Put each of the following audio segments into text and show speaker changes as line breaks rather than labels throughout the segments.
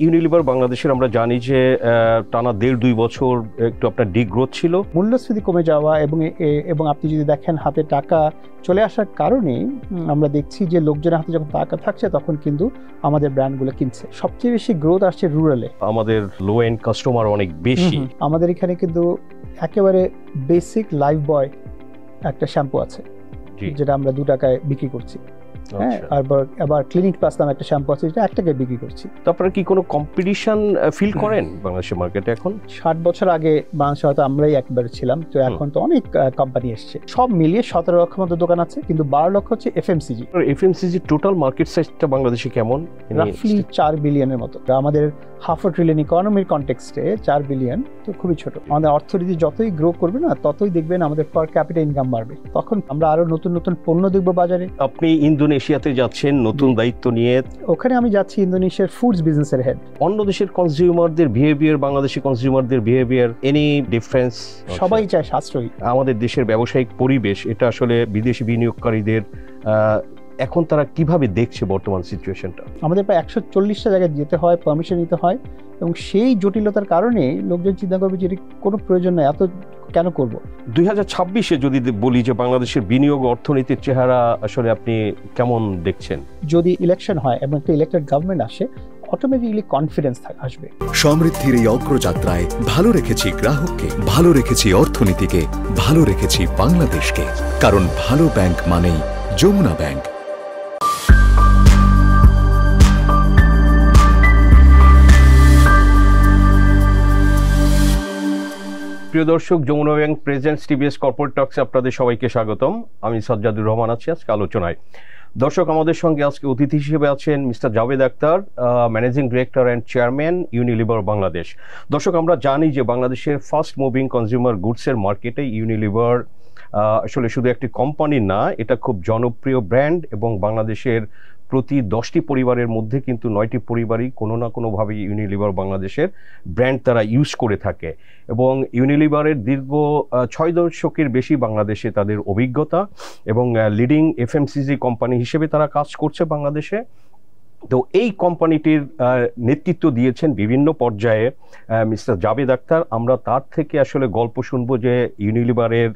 Unilever বাংলাদেশের আমরা জানি যে টানা 1.5-2 বছর একটু আপনার ডিগ্রোথ ছিল,
মূল্যস্ফীতি কমে যাওয়া এবং আপনি যদি দেখেন হাতে টাকা চলে আসার কারণে আমরা দেখছি যে লোকজনের হাতে যখন টাকা থাকছে তখন কিন্তু আমাদের ব্র্যান্ডগুলো কিনছে। সবচেয়ে বেশি গ্রোথ আসছে রুরালে।
আমাদের লো এন্ড কাস্টমার অনেক বেশি।
আমাদের এখানে কিন্তু একেবারে বেসিক লাইফ বয় একটা শ্যাম্পু আছে যেটা আমরা 2 টাকায় বিক্রি করছি। হ্যাঁ, আবার ক্লিনিক প্লাস নামে একটা শ্যাম্পু আছে যেটা 1 টাকায় বিক্রি করছি।
তো আপনারা কি কোনো কম্পিটিশন ফিল করেন বাংলাদেশের মার্কেটে? এখন
60 বছর আগে বাংলাদেশে হয়তো আমরাই একবার ছিলাম, তো এখন তো অনেক কোম্পানি এসছে। সব মিলিয়ে 17 লক্ষের মতো দোকান আছে, কিন্তু 12 লক্ষ হচ্ছে এফএমসিজি।
এফএমসিজি টোটাল মার্কেট সাইজটা বাংলাদেশে কেমন?
রাফলি 4 বিলিয়নের মতো। আমাদের $500 ট্রিলিয়ন ইকোনমির কনটেক্সটে 4 বিলিয়ন তো খুবই ছোট। আমাদের অর্থনীতি যতই গ্রো করবে না ততই দেখবেন আমাদের পার ক্যাপিটা ইনকাম বাড়বে, তখন আমরা আরো নতুন নতুন পণ্য দেখবো বাজারে।
আপনি ইন্দোনেশিয়াতে যাচ্ছেন নতুন দায়িত্ব নিয়ে,
ওখানে আমি যাচ্ছি ইন্দোনেশিয়ার ফুডস বিজনেসের হেড।
অন্য দেশের কনজিউমারদের বিহেভিয়ার, বাংলাদেশি কনজিউমারদের বিহেভিয়ার, এনি ডিফারেন্স?
সবাই চায় সাশ্রয়ী।
আমাদের দেশের ব্যবসায়িক পরিবেশ এটা আসলে বিদেশি বিনিয়োগকারীদের এখন তারা কিভাবে দেখছে বর্তমান সিচুয়েশনটা? আমাদের
প্রায় 140টা জায়গায় যেতে হয়, পারমিশন নিতে হয়, এবং সেই জটিলতার কারণে লোকজন চিন্তা করবে যে কোনো প্রয়োজন নেই, এত কেন করব।
2026-এ যদি বলি যে বাংলাদেশের বিনিয়োগ অর্থনীতির চেহারা আসলে আপনি কেমন দেখছেন?
যদি ইলেকশন হয় এবং একটা ইলেক্টেড গভর্নমেন্ট আসে, অটোমেটিকলি কনফিডেন্স আসবে।
সমৃদ্ধির এই অগ্রযাত্রায় ভালো রেখেছি গ্রাহককে, ভালো রেখেছি অর্থনীতিকে, ভালো রেখেছি বাংলাদেশকে, কারণ ভালো ব্যাংক মানেই যমুনা ব্যাংক।
প্রিয় দর্শক, Jamuna bank presents TVS corporate টক্সে আপনাদের সবাইকে স্বাগতম। আমি সাজ্জাদুর রহমান আছি আজকে আলোচনায়। দর্শক, আমাদের সঙ্গে আজকে অতিথি হিসেবে আছেন mister Javed Akhtar, managing director and chairman Unilever Bangladesh. দর্শক, আমরা জানি যে বাংলাদেশের ফাস্ট মুভিং কনজিউমার গুডসের মার্কেটে ইউনিলিভার আসলে শুধু একটি কোম্পানি না, এটা খুব জনপ্রিয় ব্র্যান্ড, এবং বাংলাদেশের প্রতি 10টি পরিবারের মধ্যে কিন্তু 9টি পরিবারই কোনো না কোনোভাবে ইউনিলিভার বাংলাদেশের ব্র্যান্ড তারা ইউজ করে থাকে। এবং ইউনিলিভারের দীর্ঘ 6 দশকের বেশি বাংলাদেশে তাদের অভিজ্ঞতা, এবং লিডিং এফএমসিজি কোম্পানি হিসেবে তারা কাজ করছে বাংলাদেশে। তো এই কোম্পানিটির নেতৃত্ব দিয়েছেন বিভিন্ন পর্যায়ে মিস্টার জাভেদ আখতার। আমরা তার থেকে আসলে গল্প শুনবো যে ইউনিলিভারের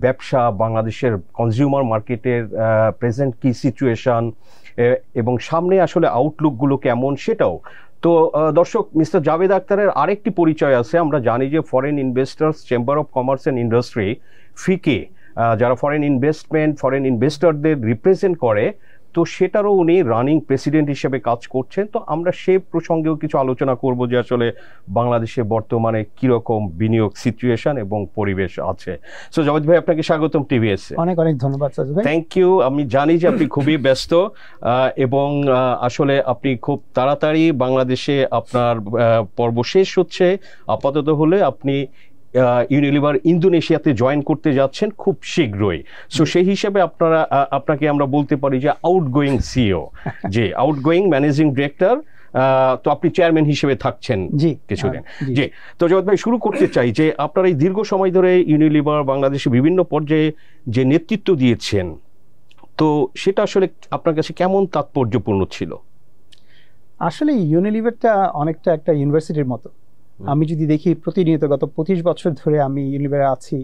ব্যবসা, বাংলাদেশের কনজিউমার মার্কেটের প্রেজেন্ট কি সিচুয়েশন, এবং সামনে আসলে আউটলুকগুলো কেমন সেটাও। তো দর্শক, মিস্টার জাভেদ আখতারের আরেকটি পরিচয় আছে। আমরা জানি যে foreign investors chamber of commerce and industry, ফিকে, যারা ফরেন ইনভেস্টরদের রিপ্রেজেন্ট করে, তো সেটারও উনি রানিং প্রেসিডেন্ট হিসেবে কাজ করছেন। তো আমরা সে প্রসঙ্গেও কিছু আলোচনা করব যে আসলে বাংলাদেশে বর্তমানে কিরকম বিনিয়োগ সিচুয়েশন এবং পরিবেশ আছে। সো জাভেদ ভাই, আপনাকে স্বাগতম টিভিএস।
অনেক অনেক ধন্যবাদ ভাই।
Thank you. আমি জানি যে আপনি খুবই ব্যস্ত, এবং আসলে আপনি খুব তাড়াতাড়ি বাংলাদেশে আপনার পর্ব শেষ হচ্ছে আপাতত হলে আপনি ইউনিলিভার ইন্দোনেশিয়াতে জয়েন করতে যাচ্ছেন খুব শীঘ্রই। সো সেই হিসেবে আপনাকে আমরা বলতে পারি যে আউটগোয়িং সিইও, যে আউটগোয়িং ম্যানেজিং ডিরেক্টর। তো আপনি চেয়ারম্যান হিসেবে থাকছেন কিছুদিন। জি, তো জাভেদ ভাই, শুরু করতে চাই যে আপনার এই দীর্ঘ সময় ধরে ইউনিলিভার বাংলাদেশে বিভিন্ন পর্যায়ে যে নেতৃত্ব দিয়েছেন, তো সেটা আসলে আপনার কাছে কেমন তাৎপর্যপূর্ণ ছিল?
আসলে ইউনিলিভারটা অনেকটা একটা ইউনিভার্সিটির মতো। আমি যদি দেখি প্রতিনিয়ত গত 25 বছর ধরে আমি ইউনিলিভারে আছি,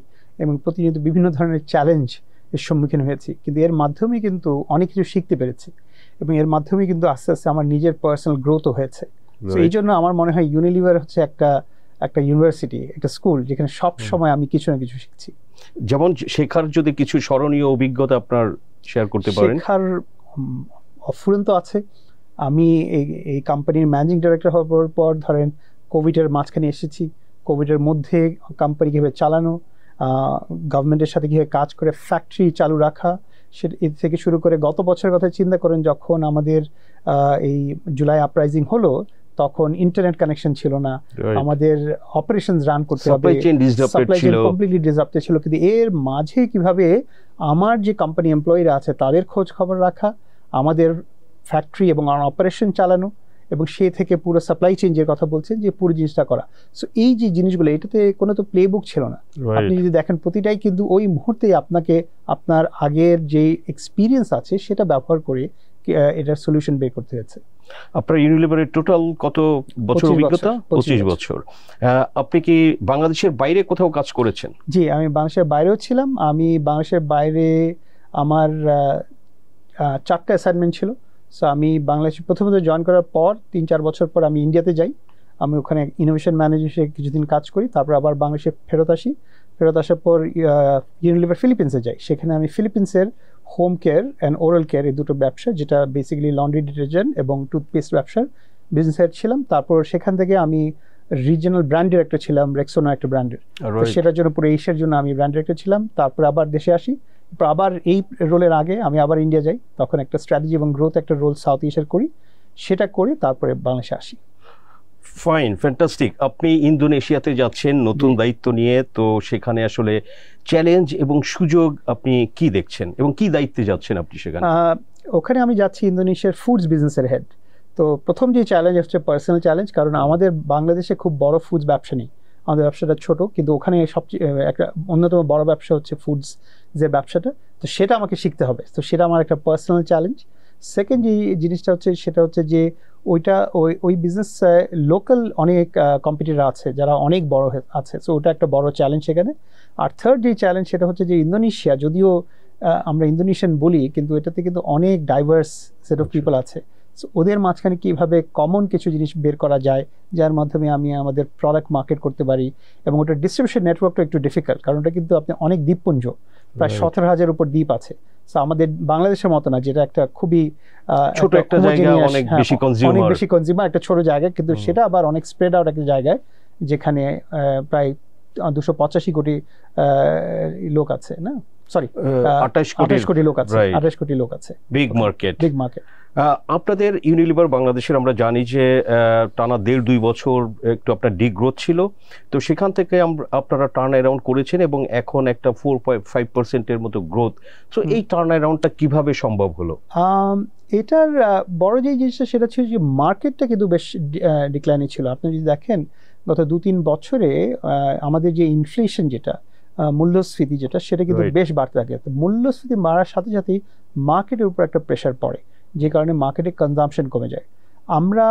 এবং প্রতিনিয়ত বিভিন্ন ধরনের চ্যালেঞ্জ এর সম্মুখীন হয়েছি, কিন্তু এর মাধ্যমে কিন্তু অনেক কিছু শিখতে পেরেছি, এবং এর মাধ্যমে কিন্তু আস্তে আস্তে আমার নিজের পার্সোনাল গ্রোথও হয়েছে। তো এই জন্য আমার মনে হয় ইউনিলিভার হচ্ছে একটা ইউনিভার্সিটি, একটা স্কুল, যেখানে সব সময় আমি কিছু না কিছু শিখছি।
যেমন শেখার যদি কিছু স্মরণীয় অভিজ্ঞতা আপনার শেয়ার করতে পারেন?
শেখার অফুরন্ত আছে। আমি এই কোম্পানির ম্যানেজিং ডিরেক্টর হওয়ার পর ধরেন কোভিডের মাঝখানে এসেছি। কোভিডের মধ্যে কোম্পানি কীভাবে চালানো, গভর্নমেন্টের সাথে কীভাবে কাজ করে ফ্যাক্টরি চালু রাখা, সেটা এর থেকে শুরু করে গত বছরের কথা চিন্তা করেন, যখন আমাদের এই জুলাই আপরাইজিং হলো, তখন ইন্টারনেট কানেকশন ছিল না, আমাদের অপারেশনস রান করতে হবে, সাপ্লাই চেইন কমপ্লিটলি ডিসরাপ্টেড ছিল। কিন্তু এর মাঝে কিভাবে আমার যে কোম্পানি এমপ্লয়িরা আছে তাদের খোঁজ খবর রাখা, আমাদের ফ্যাক্টরি এবং অপারেশন চালানো, এবং সে থেকে পুরো সাপ্লাই চেইন যে কথা বলছেন যে পুরো জিনিসটা করা। সো এই যে জিনিসগুলো, এটাতে কোনো তো প্লে বুক ছিল না। আপনি যদি দেখেন প্রতিটাই কিন্তু ওই মুহূর্তে আপনাকে আপনার আগের যে এক্সপিরিয়েন্স আছে সেটা ব্যবহার করে এটার সলিউশন বের করতে হয়েছে।
আপনার ইউনিলিভারের টোটাল কত বছর
25
অভিজ্ঞতা?
বছর,
25 বছর। আপনি কি বাংলাদেশের বাইরে কোথাও কাজ করেছেন?
জি, আমি বাংলাদেশের বাইরেও ছিলাম। আমি বাংলাদেশের বাইরে আমার 4টা অ্যাসাইনমেন্ট ছিল। সো আমি বাংলাদেশে প্রথমত জয়েন করার পর 3-4 বছর পর আমি ইন্ডিয়াতে যাই। আমি ওখানে ইনোভেশন ম্যানেজার হিসেবে কিছুদিন কাজ করি, তারপর আবার বাংলাদেশে ফেরত আসি। ফেরত আসার পর ইউনিলিভার ফিলিপিন্সে যাই। সেখানে আমি ফিলিপিন্সের home care and oral care এই দুটো ব্যবসা, যেটা বেসিক্যালি লন্ড্রি ডিটারজেন্ট এবং টুথপেস্ট ব্যবসার বিজনেস হেড ছিলাম। তারপর সেখান থেকে আমি রিজিওনাল ব্র্যান্ড ডিরেক্টর ছিলাম রেক্সোনা একটা ব্র্যান্ডের। তো সেটার জন্য পুরো এশিয়ার জন্য আমি ব্র্যান্ড ডিরেক্টর ছিলাম। তারপর আবার দেশে আসি। আবার এই রোলের আগে আমি আবার ইন্ডিয়া যাই, তখন একটা স্ট্র্যাটেজি এবং গ্রোথ একটা রোল সাউথ এশিয়ার করি, সেটা করে তারপরে বাংলাদেশে আসি।
Fine, fantastic. আপনি ইন্দোনেশিয়াতে যাচ্ছেন নতুন দায়িত্ব নিয়ে, তো সেখানে আসলে চ্যালেঞ্জ এবং সুযোগ আপনি কি দেখছেন এবং কি দায়িত্বে যাচ্ছেন আপনি সেখানে?
ওখানে আমি যাচ্ছি ইন্দোনেশিয়ার ফুডস বিজনেসের হেড। তো প্রথম যে চ্যালেঞ্জ হচ্ছে পার্সোনাল চ্যালেঞ্জ, কারণ আমাদের বাংলাদেশে খুব বড় ফুডস ব্যবসা নেই, আমাদের ব্যবসাটা ছোট, কিন্তু ওখানে সবচেয়ে একটা অন্যতম বড় ব্যবসা হচ্ছে ফুডস যে ব্যবসাটা। তো সেটা আমাকে শিখতে হবে, তো সেটা আমার একটা পার্সোনাল চ্যালেঞ্জ। সেকেন্ড যে জিনিসটা হচ্ছে সেটা হচ্ছে যে ওই বিজনেস লোকাল অনেক কম্পিটিটর আছে যারা অনেক বড় আছে, সো ওটা একটা বড় চ্যালেঞ্জ সেখানে। আর থার্ড যে চ্যালেঞ্জ সেটা হচ্ছে যে ইন্দোনেশিয়া, যদিও আমরা ইন্দোনেশিয়ান বলি, কিন্তু এটাতে কিন্তু অনেক ডাইভার্স সেট অফ পিপল আছে। সো ওদের মাঝখানে কীভাবে কমন কিছু জিনিস বের করা যায় যার মাধ্যমে আমি আমাদের প্রোডাক্ট মার্কেট করতে পারি, এবং ওটার ডিস্ট্রিবিউশন নেটওয়ার্কটা একটু ডিফিকাল্ট, কারণ ওটা কিন্তু আপনি অনেক দ্বীপপুঞ্জ, প্রায় 17,000 উপর দ্বীপ আছে। সো আমাদের বাংলাদেশের মতো না, যেটা একটা খুবই
ছোট একটা জায়গা, অনেক বেশি
কনজিউমার একটা ছোট জায়গা, কিন্তু সেটা আবার অনেক স্প্রেড আউট একটা জায়গায়, যেখানে প্রায় 285 কোটি লোক আছে, না সরি 28 কোটি লোক আছে, 28 কোটি লোক আছে।
Big market. আপনাদের
আপনাদের
ইউনিলিভার বাংলাদেশের আমরা জানি যে টানা 1.5-2 বছর একটু আপনার ডিগ্রোথ ছিল, তো সেখান থেকে আপনারা টার্ন অ্যারাউন্ড করেছেন এবং এখন একটা 4.5%-এর মতো গ্রোথ। সো এই টার্ন অ্যারাউন্ডটা কিভাবে সম্ভব হলো?
এটার বড় যে জিনিসটা সেটা ছিল যে মার্কেটটা কিন্তু বেশ ডিক্লাইনে ছিল। আপনি যদি দেখেন গত 2-3 বছরে আমাদের যে ইনফ্লেশন, যেটা মূল্যস্ফীতি যেটা, সেটা কিন্তু বেশ বাড়তে থাকে। তো মূল্যস্ফীতি বাড়ার সাথে সাথেই মার্কেটের উপর একটা প্রেশার পড়ে, যে কারণে মার্কেটে কনজাম্পশন কমে যায়। আমরা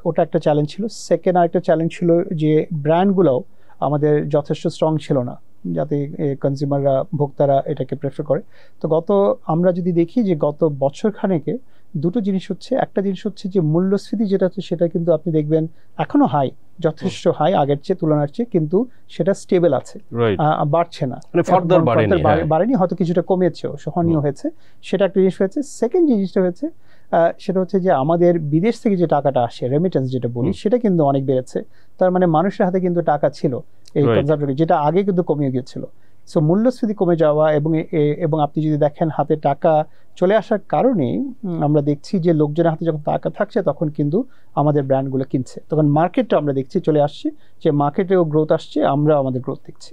ওটা একটা চ্যালেঞ্জ ছিল। সেকেন্ড আরেকটা চ্যালেঞ্জ ছিল যে ব্র্যান্ডগুলোও আমাদের যথেষ্ট স্ট্রং ছিল না, যাতে কনজিউমাররা, ভোক্তারা এটাকে প্রেফার করে। তো আমরা যদি দেখি যে গত বছর খানেকে দুটো জিনিস হচ্ছে, একটা জিনিস হচ্ছে যে মূল্যস্ফীতি যেটা হচ্ছে সেটা কিন্তু আপনি দেখবেন এখনো হাই, যথেষ্ট হাই আগের চেয়ে তুলনার চেয়ে, কিন্তু সেটা স্টেবল আছে, বাড়ছে না, বাড়েনি, হয়তো কিছুটা কমেছেও, সহনীয় হয়েছে, সেটা একটা জিনিস হয়েছে। সেকেন্ড জিনিসটা হয়েছে সেটা হচ্ছে যে আমাদের বিদেশ থেকে যে টাকাটা আসে, রেমিটেন্স যেটা বলি, সেটা কিন্তু অনেক বেড়েছে। তার মানে মানুষের হাতে কিন্তু টাকা ছিল এই কনজাম্পশন, যেটা আগে কিন্তু কমে গিয়েছিল। সো মূল্যস্ফীতি কমে যাওয়া এবং আপনি যদি দেখেন হাতে টাকা চলে আসার কারণে আমরা দেখছি যে লোকজনের হাতে যখন টাকা থাকছে তখন কিন্তু আমাদের ব্র্যান্ডগুলো কিনছে, তখন মার্কেটটা আমরা দেখছি চলে আসছে, যে মার্কেটেও গ্রোথ আসছে, আমরা আমাদের গ্রোথ দেখছি।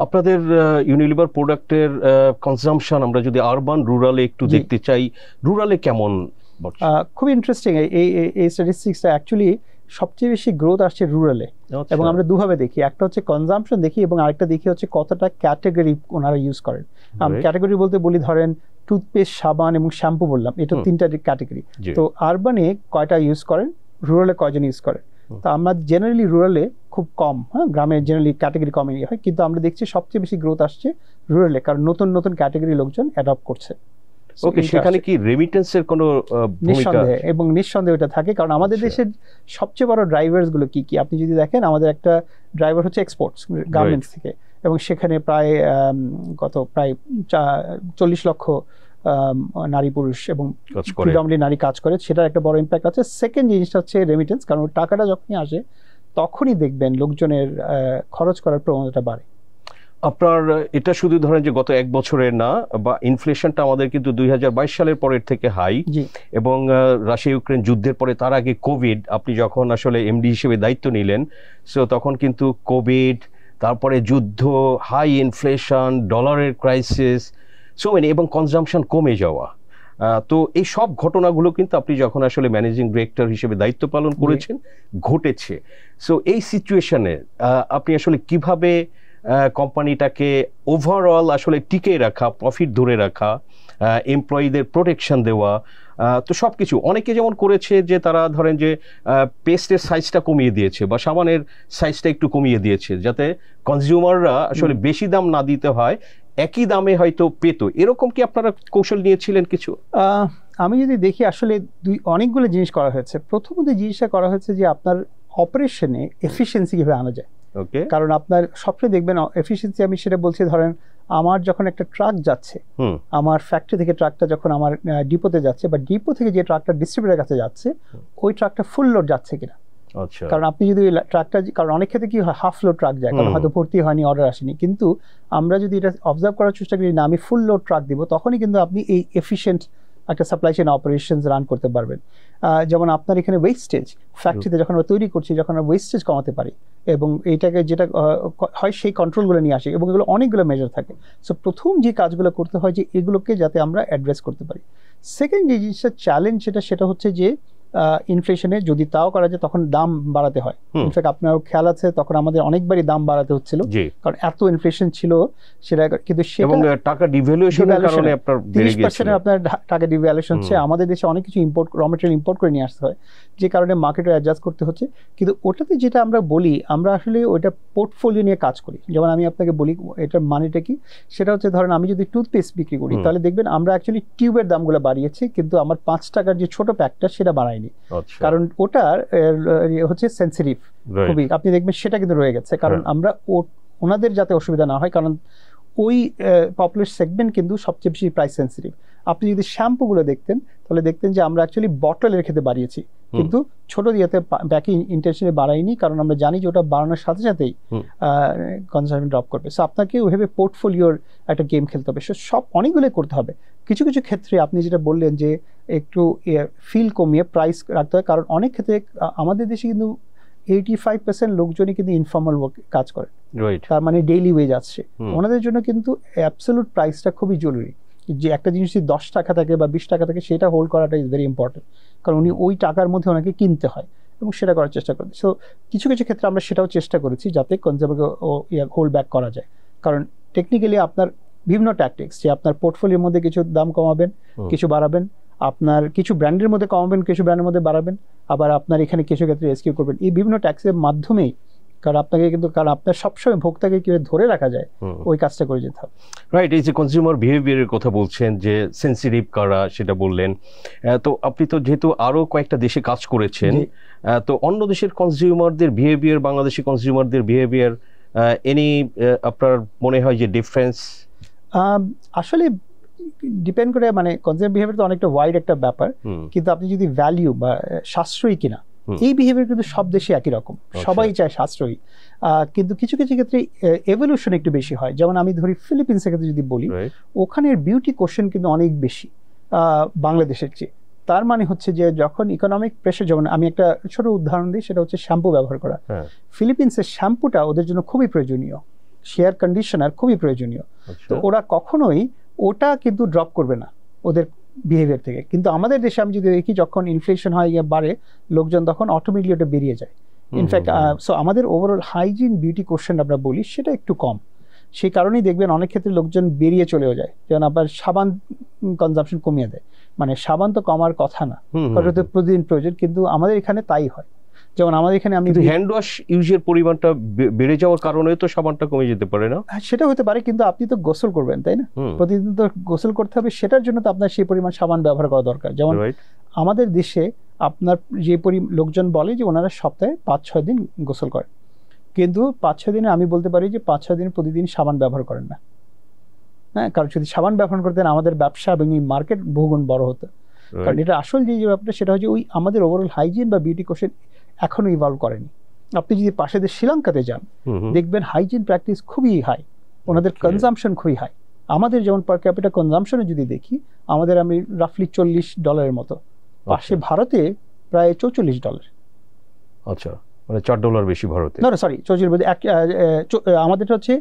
আপনাদের ইউনিলিভার প্রোডাক্টের কনজাম্পশন আমরা যদি আরবান রুরালে একটু দেখতে চাই, রুরালে কেমন?
খুব ইন্টারেস্টিং এই স্ট্যাটিস্টিক্সটা। অ্যাকচুয়ালি সবচেয়ে বেশি গ্রোথ আসছে রুরালে, এবং আমরা দুভাবে দেখি, একটা হচ্ছে কনজাম্পশন দেখি এবং আরেকটা দেখি হচ্ছে কতটা ক্যাটাগরি ওনারা ইউজ করেন। ক্যাটাগরি বলতে বলি ধরেন টুথপেস্ট, সাবান এবং শ্যাম্পু বললাম, এটা 3টা ক্যাটাগরি। তো আরবানে কয়টা ইউজ করেন, রুরালে কয়জন ইউজ করেন? তো আমরা জেনারেলি রুরালে খুব কম, গ্রামে জেনারেলি ক্যাটাগরি কমে হয়, কিন্তু আমরা দেখছি সবচেয়ে বেশি গ্রোথ আসছে রুরালে, কারণ নতুন নতুন ক্যাটাগরি লোকজন অ্যাডপ্ট করছে।
ওকে, সেখানে কি রেমিটেন্সের কোনো ভূমিকা?
নিঃসন্দেহে এটা থাকে, কারণ আমাদের দেশের সবচেয়ে বড় ড্রাইভার্স গুলো কি কি আপনি যদি দেখেন, আমাদের একটা ড্রাইভার হচ্ছে এক্সপোর্টস, গার্মেন্টস থেকে, এবং সেখানে প্রায় 40 লক্ষ নারী পুরুষ এবং প্রিডমিনেন্টলি নারী কাজ করে, সেটার একটা বড় ইম্প্যাক্ট আছে। সেকেন্ড জিনিসটা হচ্ছে রেমিটেন্স, কারণ টাকাটা যখনই আসে তখনই দেখবেন লোকজনের খরচ করার প্রবণতা বাড়ে।
আপনার এটা শুধু ধরেন যে গত 1 বছরের না, বা ইনফ্লেশনটা আমাদের কিন্তু 2022 সালের পরের থেকে হাই, এবং রাশিয়া ইউক্রেন যুদ্ধের পরে, তার আগে কোভিড, আপনি যখন আসলে এমডি হিসেবে দায়িত্ব নিলেন, সো তখন কিন্তু কোভিড, তারপরে যুদ্ধ, হাই ইনফ্লেশন, ডলারের ক্রাইসিস, সো মেনি, এবং কনজাম্পশন কমে যাওয়া। তো এই সব ঘটনাগুলো কিন্তু আপনি যখন আসলে ম্যানেজিং ডিরেক্টর হিসেবে দায়িত্ব পালন করেছেন ঘটেছে। সো এই সিচুয়েশনে আপনি আসলে কিভাবে কোম্পানিটাকে ওভারঅল আসলে টিকে রাখা, প্রফিট ধরে রাখা, এমপ্লয়ীদের প্রোটেকশন দেওয়া, তো সব কিছু অনেকে যেমন করেছে যে তারা ধরেন যে পেস্টের সাইজটা কমিয়ে দিয়েছে বা সাবানের সাইজটা একটু কমিয়ে দিয়েছে যাতে কনজিউমাররা আসলে বেশি দাম না দিতে হয়, একই দামে হয়তো পেত। এরকম কি আপনারা কৌশল নিয়েছিলেন কিছু?
আমি যদি দেখি আসলে অনেকগুলো জিনিস করা হয়েছে। প্রথমত জিনিসটা করা হয়েছে যে আপনার অপারেশনে এফিসিয়েন্সি কিভাবে আনা যায়।
ওকে,
কারণ আপনার সবসময় দেখবেন এফিসিয়েন্সি, আমি সেটা বলছি, ধরেন আমার যখন একটা ট্রাক যাচ্ছে, আমার ফ্যাক্টরি থেকে ট্রাকটা যখন আমার ডিপোতে যাচ্ছে বা ডিপো থেকে যে ট্রাকটা ডিস্ট্রিবিউটারের কাছে যাচ্ছে, ওই ট্রাকটা ফুল লোড যাচ্ছে কিনা। কারণ আপনি যদি ট্রাকটা, কারণ অনেক ক্ষেত্রে কি হয় হাফ লোড ট্রাক যায়, কারণ হয়তো ভর্তি হয়নি, অর্ডার আসেনি। কিন্তু আমরা যদি এটা অবজার্ভ করার চেষ্টা করি না আমি ফুল লোড ট্রাক দিব, তখনই কিন্তু আপনি এই এফিশিয়েন্ট একটা সাপ্লাই চেইন অপারেশনস রান করতে পারবেন। যেমন আপনার এখানে ওয়েস্টেজ, ফ্যাক্টরিতে যখন আমরা তৈরি করছি, যখন আমরা ওয়েস্টেজ কমাতে পারি এবং এইটাকে যেটা হয় সেই কন্ট্রোলগুলো নিয়ে আসে, এবং এগুলো অনেকগুলো মেজার থাকে। সো প্রথম যে কাজগুলো করতে হয় যে এগুলোকে যাতে আমরা অ্যাড্রেস করতে পারি। সেকেন্ড যে জিনিসটা চ্যালেঞ্জ সেটা হচ্ছে যে ইনফ্লেশনে যদি তাও করা যায় তখন দাম বাড়াতে হয়। ইনফ্যাক্ট আপনার খেয়াল আছে তখন আমাদের অনেকবারই দাম বাড়াতে হচ্ছিল, কারণ এত ইনফ্লেশন ছিল সেটা। কিন্তু
এবং টাকা ডিভ্যালুয়েশনের কারণে আপনার
30% আপনার টাকা ডিভ্যালুয়েশন হচ্ছে। আমাদের দেশে অনেক কিছু ইম্পোর্ট, র ম্যাটেরিয়াল ইম্পোর্ট করে নিয়ে আসতে হয়, যে কারণে মার্কেটে অ্যাডজাস্ট করতে হচ্ছে। কিন্তু ওটাতে যেটা আমরা বলি, আমরা আসলে ওইটা পোর্টফোলিও নিয়ে কাজ করি। যেমন আমি আপনাকে বলি এটার মানেটা কি, সেটা হচ্ছে ধরেন আমি যদি টুথপেস্ট বিক্রি করি, তাহলে দেখবেন আমরা অ্যাকচুয়ালি টিউবের দামগুলো বাড়িয়েছি, কিন্তু আমার 5 টাকার যে ছোট প্যাকটা সেটা বাড়ায়নি। কারণ ওটার হচ্ছে সেন্সিটিভ খুবই, আপনি দেখবেন সেটা কিন্তু রয়ে গেছে। কারণ আমরা ওনাদের যাতে অসুবিধা না হয়, কারণ ওই পপুলার সেগমেন্ট কিন্তু সবচেয়ে বেশি প্রাইস সেন্সিটিভ। আপনি যদি শ্যাম্পুগুলো দেখতেন তাহলে দেখতেন যে আমরা অ্যাকচুয়ালি বটলের ক্ষেত্রে বাড়িয়েছি, কিন্তু ছোট দিয়েতে ব্যাকি ইন্টেনশনে বাড়াইনি, কারণ আমরা জানি যে ওটা বাড়ানোর সাথে সাথেই কনজাম্পশন ড্রপ করবে। সো আপনাকে ওইভাবে পোর্টফোলিওর একটা গেম খেলতে হবে। সব অনেকগুলোই করতে হবে। কিছু কিছু ক্ষেত্রে আপনি যেটা বললেন যে একটু ফিল কমিয়ে প্রাইস রাখতে হয়, কারণ অনেক ক্ষেত্রে আমাদের দেশে কিন্তু 85% লোকজনই কিন্তু ইনফর্মাল কাজ করে, তার মানে ডেইলি ওয়েজ আসছে। ওনাদের জন্য কিন্তু অ্যাবসলিউট প্রাইসটা খুবই জরুরি। যে একটা জিনিস যদি 10 টাকা থাকে বা 20 টাকা থাকে, সেটা হোল্ড করাটা ইজ ভেরি ইম্পর্টেন্ট, কারণ উনি ওই টাকার মধ্যে ওনাকে কিনতে হয় এবং সেটা করার চেষ্টা করেন। সো কিছু কিছু ক্ষেত্রে আমরা সেটাও চেষ্টা করেছি যাতে কনজিউমারকে হোল্ড ব্যাক করা যায়। কারণ টেকনিক্যালি আপনার বিভিন্ন ট্যাকটিক্স, যে আপনার পোর্টফোলিওর মধ্যে কিছু দাম কমাবেন, কিছু বাড়াবেন, আপনার কিছু ব্র্যান্ডের মধ্যে কমাবেন, কিছু ব্র্যান্ডের মধ্যে বাড়াবেন, আবার আপনার এখানে কিছু ক্ষেত্রে রেস্কিউ করবেন। এই বিভিন্ন ট্যাক্সের মাধ্যমেই, কারণ আপনাকে কিন্তু, কারণ আপনার সবসময় ভোক্তাকে কিভাবে ধরে রাখা যায় ওই কাজটা করে যেতে হবে।
রাইট, এই যে কনজিউমার বিহেভিয়ারের কথা বলছেন, যে সেন্সিটিভ করা, সেটা বললেন। তো আপনি তো যেহেতু আরো কয়েকটা দেশে কাজ করেছেন, তো অন্য দেশের কনজিউমারদের বিহেভিয়ার, বাংলাদেশি কনজিউমারদের বিহেভিয়ার এনি আপনার মনে হয় যে ডিফারেন্স?
আসলে ডিপেন্ড করে, মানে কনজিউমার বিহেভিয়ার তো অনেকটা ওয়াইড একটা ব্যাপার, কিন্তু আপনি যদি ভ্যালিউ বা সাশ্রয়ী কিনা, এই বিহেভিয়ার কিন্তু সব দেশে একই রকম, সবাই চায় সাশ্রয়ী। কিন্তু কিছু কিছু ক্ষেত্রে এভলিউশন একটু বেশি হয়। যেমন আমি ধরি ফিলিপিন্সের ক্ষেত্রে যদি বলি, ওখানের বিউটি কোশ্চেন কিন্তু অনেক বেশি বাংলাদেশের চেয়ে। তার মানে হচ্ছে যে যখন ইকোনমিক প্রেশার, যেমন আমি একটা ছোট উদাহরণ দিই, সেটা হচ্ছে শ্যাম্পু ব্যবহার করা। ফিলিপিন্সের শ্যাম্পুটা ওদের জন্য খুবই প্রয়োজনীয়, শেয়ার কন্ডিশনার খুবই প্রয়োজনীয়। তো ওরা কখনোই ওটা কিন্তু ড্রপ করবে না ওদের বিহেভিয়ার থেকে। কিন্তু আমাদের দেশে আমি যদি দেখি, যখন ইনফ্লেশন হয় বাড়ে, লোকজন তখন অটোমেটিকলি ওটা বেরিয়ে যায়। ইনফ্যাক্ট সো আমাদের ওভারঅল হাইজিন বিউটি কোশ্চেন আমরা বলি সেটা একটু কম। সেই কারণেই দেখবেন অনেক ক্ষেত্রে লোকজন বেরিয়ে চলেও যায়, যেমন আবার সাবান কনজাম্পশন কমিয়ে দেয়। মানে সাবান তো কমার কথা না, কারণ ওটা প্রতিদিন প্রয়োজন, কিন্তু আমাদের এখানে তাই হয়। যেমন আমাদের এখানে আমি
হ্যান্ড ওয়াশ ইউজের পরিমাণটা বেড়ে যাওয়ার কারণে তো সাবানটা কমে যেতে পারে না?
সেটা হতে পারে, কিন্তু আপনি তো গোসল করবেন, তাই না? প্রতিদিন তো গোসল করতে হবে, সেটার জন্য তো আপনার সেই পরিমাণ সাবান ব্যবহার করা দরকার। যেমন আমাদের দেশে আপনার যে লোকজন বলে যে ওনারা সপ্তাহে 5-6 দিন গোসল করেন, কিন্তু 5-6 দিনে আমি বলতে পারি যে 5-6 দিন প্রতিদিন সাবান ব্যবহার করেন না। হ্যাঁ, কারণ যদি সাবান ব্যবহার করতেন আমাদের ব্যবসা এবং এই মার্কেট বহুগুণ বড় হতো। কারণ এটা আসল যে ব্যাপারটা, সেটা হচ্ছে ওই আমাদের ওভারঅল হাইজিন বা বিউটি কোশ্চেন এখনো ইভলভ করেনি। আপনি যদি পাশে দেশ শ্রীলঙ্কাতে যান, দেখবেন হাইজিন প্র্যাকটিস খুবই হাই, ওনাদের কনজাম্পশন খুবই হাই। আমাদের যেমন পার ক্যাপিটা কনজাম্পশনে যদি দেখি, আমাদের আমি রাফলি $40 মতো, পাশে ভারতে প্রায় $44।
আচ্ছা, মানে $4 বেশি ভারতে।
না সরি, 44 আমাদেরটা হচ্ছে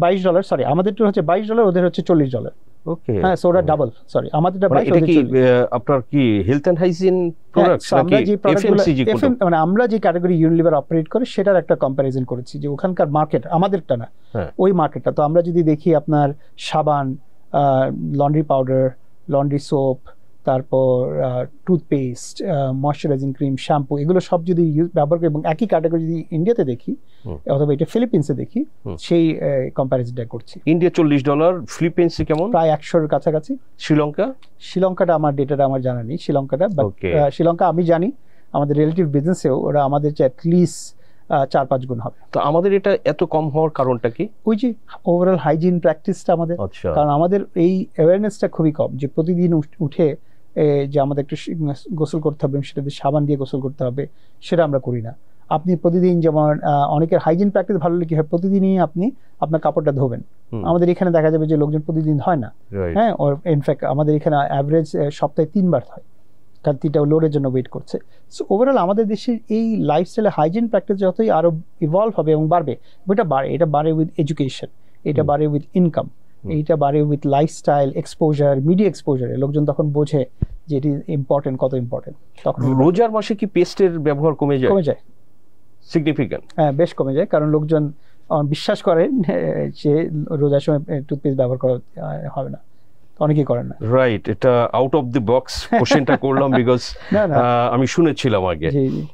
$22, সরি আমাদেরটা হচ্ছে $22, ওদের হচ্ছে $40।
ওকে
হ্যাঁ, সো ওটা ডাবল, সরি আমাদেরটা
মানে
22,
এটা কি
40।
আপনার কি হেলথ এন্ড হাইজিন প্রোডাক্টস
হ্যাঁ, আমরা
নাকি
যে প্রোডাক্টগুলো
এফএমসিজি কোনটা?
মানে আমরা যে ক্যাটাগরি ইউনিলিভার অপারেট করে সেটার একটা কম্প্যারিজন করেছি যে ওখানকার মার্কেট আমাদেরটা না,
হ্যাঁ।
ওই মার্কেটটা। তো আমরা যদি দেখি আপনার সাবান, লন্ড্রি পাউডার, লন্ড্রি সোপ, তারপর টুথপেস্ট, ময়শ্চারাইজিং ক্রিম, শ্যাম্পু, এগুলো সব যদি ব্যবহার করি এবং একই ক্যাটাগরি যদি ইন্ডিয়াতে দেখি অথবা এটা ফিলিপিন্সে দেখি, সেই কম্প্যারিজনটা করছি।
ইন্ডিয়া $40, ফিলিপিন্সে কেমন?
প্রায় 100-এর কাছাকাছি।
শ্রীলঙ্কা?
শ্রীলঙ্কাটা আমার ডেটাটা আমার জানা নেই শ্রীলঙ্কাটা, বাট
Okay.
শ্রীলঙ্কা আমি জানি আমাদের রিলেটিভ বিজনেসেও ওরা আমাদের চেয়ে অ্যাটলিস্ট 4-5 গুণ হবে।
তো আমাদের এটা এত কম হওয়ার কারণটা কি?
ওই যে ওভারঅল হাইজিন প্র্যাকটিসটা আমাদের,
আচ্ছা,
কারণ আমাদের এই অ্যাওয়ারনেসটা খুবই কম যে প্রতিদিন উঠে যে আমাদের একটু গোসল করতে হবে, সেটা দিয়ে সাবান দিয়ে গোসল করতে হবে, সেটা আমরা করি না। আপনি প্রতিদিন যেমন অনেকের হাইজিন প্র্যাকটিস ভালো লাগে কি হয়, প্রতিদিনই আপনি আপনার কাপড়টা ধোবেন। আমাদের এখানে দেখা যাবে যে লোকজন প্রতিদিন হয় না,
রাইট।
হ্যাঁ, ওর ইনফ্যাক্ট আমাদের এখানে অ্যাভারেজ সপ্তাহে 3 বার হয়, কারণ 3টা লোডের জন্য ওয়েট করছে। সো ওভারঅল আমাদের দেশের এই লাইফস্টাইলে হাইজিন প্র্যাকটিস যতই আরো ইভলভ হবে এবং বাড়বে, এটা বাড়ে উইথ এডুকেশন, এটা বাড়ে উইথ ইনকাম, এইটা বাড়ে উইথ লাইফস্টাইল এক্সপোজার, মিডিয়া এক্সপোজারে লোকজন তখন বোঝে যে এটি ইম্পর্টেন্ট, কত ইম্পর্টেন্ট। তখন
রোজার মাসে কি পেস্টের ব্যবহার কমে যায়?
কমে যায়,
সিগনিফিক্যান্ট?
হ্যাঁ বেশ কমে যায়, কারণ লোকজন বিশ্বাস করেন যে রোজার সময় টুথপেস্ট ব্যবহার করা হবে না, অনেকেই করেন না।
রাইট, এটা আউট অফ দি বক্স কোশ্চেনটা করলাম বিকজ আমি শুনেছিলাম আগে।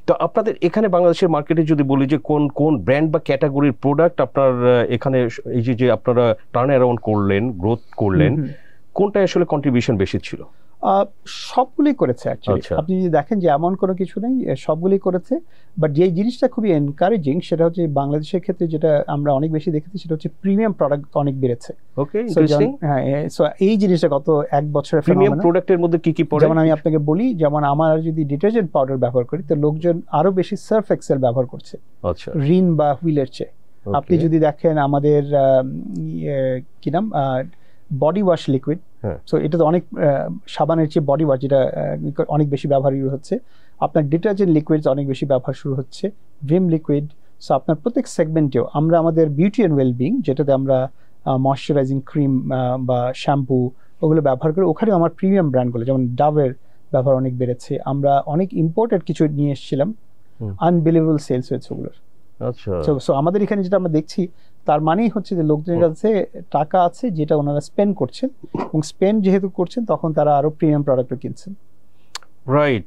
তো আপনাদের এখানে বাংলাদেশের মার্কেটে যদি বলি যে কোন কোন ব্র্যান্ড বা ক্যাটাগরির প্রোডাক্ট আপনার এখানে এই যে আপনারা টার্ন অ্যারাউন্ড করলেন, গ্রোথ করলেন, কোনটা আসলে কন্ট্রিবিউশন বেশি ছিল?
সবগুলোই করেছে অ্যাকচুয়ালি। আপনি যদি দেখেন যে এমন কোনো কিছু নেই, সবগুলোই করেছে। বাট যেই জিনিসটা খুবই এনকারেজিং সেটা হচ্ছে বাংলাদেশের ক্ষেত্রে যেটা আমরা অনেক বেশি দেখেছি, সেটা হচ্ছে প্রিমিয়াম প্রোডাক্ট অনেক বেড়েছে।
ওকে, ইন্টারেস্টিং।
হ্যাঁ, সো এই জিনিসটা গত 1 বছরের
প্রিমিয়াম প্রোডাক্টের মধ্যে কি কি পড়ে?
যেমন আমি আপনাকে বলি, যেমন আমার যদি ডিটারজেন্ট পাউডার ব্যবহার করি, তো লোকজন আরো বেশি সার্ফ এক্সেল ব্যবহার করছে,
আচ্ছা,
রিন বা হুইলের চেয়ে। আপনি যদি দেখেন আমাদের কি নাম বডি ওয়াশ লিকুইড, সো এটা তো অনেক সাবানের চেয়ে বডি ওয়াশ যেটা অনেক বেশি ব্যবহার হচ্ছে। আপনার ডিটারজেন্ট লিকুইডস অনেক বেশি ব্যবহার শুরু হচ্ছে, ভিম লিকুইড। সো আপনার প্রত্যেক সেগমেন্টেও আমরা আমাদের বিউটি অ্যান্ড ওয়েলবিং, যেটাতে আমরা ময়শ্চারাইজিং ক্রিম বা শ্যাম্পু ওগুলো ব্যবহার করি, ওখানে আমার প্রিমিয়াম ব্র্যান্ডগুলো যেমন ডাবের ব্যবহার অনেক বেড়েছে। আমরা অনেক ইম্পোর্টেড কিছু নিয়ে এসেছিলাম, আনবিলিভেবল সেলস হয়েছে ওগুলোর।
আচ্ছা,
সো আমাদের এখানে যেটা আমরা দেখছি, তার মানেই হচ্ছে যে লোকজনের কাছে টাকা আছে যেটা ওনারা স্পেন্ড করছেন, এবং স্পেন্ড যেহেতু করছেন তখন তারা আরো প্রিমিয়াম প্রোডাক্টও কিনছেন।
রাইট।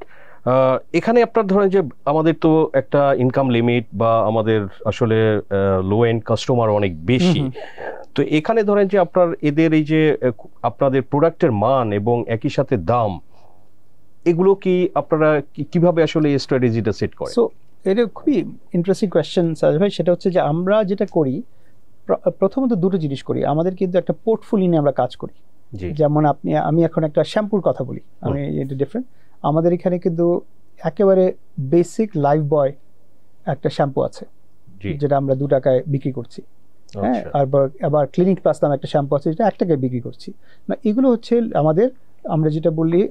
এখানে আপনার ধরেন যে আমাদের তো একটা ইনকাম লিমিট বা আমাদের আসলে লো এন্ড কাস্টমার অনেক বেশি, তো এখানে ধরেন যে আপনার এদের এই যে আপনাদের প্রোডাক্টের মান এবং একই সাথে দাম, এগুলো কি আপনারা কিভাবে আসলে এই স্ট্র্যাটেজিটা সেট করেন?
সো এটা খুবই ইন্টারেস্টিং কোয়েশ্চেন সাজ ভাই। সেটা হচ্ছে যে আমরা যেটা করি, প্রথমত দুটো জিনিস করি। আমাদের কিন্তু একটা পোর্টফোলিও নিয়ে আমরা কাজ করি। যেমন আমি এখন একটা শ্যাম্পুর কথা বলি, আমি এটা ডিফারেন্ট। আমাদের এখানে কিন্তু একেবারে বেসিক লাইফ বয় একটা শ্যাম্পু আছে, যেটা আমরা 2 টাকায় বিক্রি করছি। হ্যাঁ, আবার ক্লিনিক প্লাস নামে একটা শ্যাম্পু আছে, যেটা 1 টাকায় বিক্রি করছি। না, এগুলো হচ্ছে আমাদের, আমরা যেটা বলি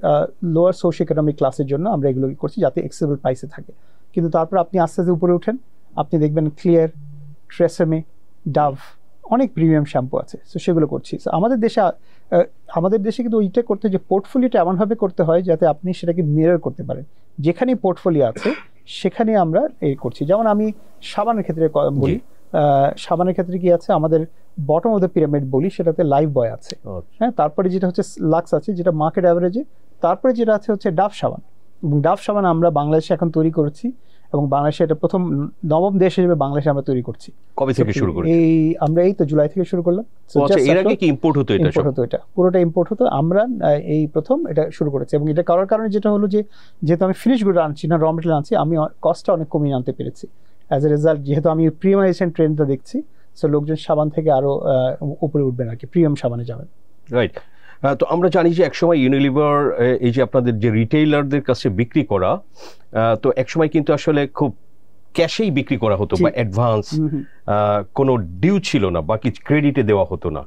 লোয়ার সোশিও ইকোনমিক ক্লাসের জন্য আমরা এগুলো করছি, যাতে এক্সেসিবল প্রাইসে থাকে। কিন্তু তারপর আপনি আস্তে আস্তে উপরে ওঠেন, আপনি দেখবেন ক্লিয়ার, ট্রেসেমে, ডাভ, অনেক প্রিমিয়াম শ্যাম্পু আছে। সো সেগুলো করছি। সো আমাদের দেশে কিন্তু ওইটা করতে, যে পোর্টফোলিওটা এমনভাবে করতে হয় যাতে আপনি সেটাকে মিরর করতে পারেন। যেখানেই পোর্টফোলিও আছে সেখানে আমরা এই করছি। যেমন আমি সাবানের ক্ষেত্রে বলি, সাবানের ক্ষেত্রে কি আছে, আমাদের বটম অফ দ্য পিরামিড বলি, সেটাতে লাইফ বয় আছে। হ্যাঁ, তারপরে যেটা হচ্ছে লাক্স আছে, যেটা মার্কেট অ্যাভারেজে। তারপরে যেটা আছে হচ্ছে ডাভ সাবান, এবং ডাভ সাবান আমরা বাংলাদেশে এখন তৈরি করেছি, এবং বাংলাদেশে এটা প্রথম 9ম দেশ হিসেবে বাংলাদেশে আমরা তৈরি করছি।
কবে থেকে শুরু করেছি?
আমরা এই তো জুলাই থেকে শুরু করলাম।
এর আগে কি ইম্পোর্ট হতো?
এটা পুরোটা ইম্পোর্ট হতো, আমরা এই প্রথম এটা শুরু করেছি। এবং এটা করার কারণে যেটা হলো যে, যেহেতু আমি ফিনিশ গুড আনছি না, র মেটেরিয়াল আনছি, আমি কস্টটা অনেক কমিয়ে আনতে পেরেছি। অ্যাজ এ রেজাল্ট, যেহেতু আমি প্রিমিয়ামাইজেশন ট্রেন্ডটা দেখছি, সো লোকজন সাবান থেকে আরো উপরে উঠবেন আর কি, প্রিমিয়াম সাবানে যাবেন।
রাইট। তো আমরা জানি যে একসময় ইউনিলিভার এই যে আপনাদের যে রিটেইলারদের কাছে বিক্রি করা, তো একসময় কিন্তু আসলে খুব ক্যাশেই বিক্রি করা হতো, বা অ্যাডভান্স, কোনো ডিউ ছিল না, বাকি ক্রেডিটে দেওয়া হতো না।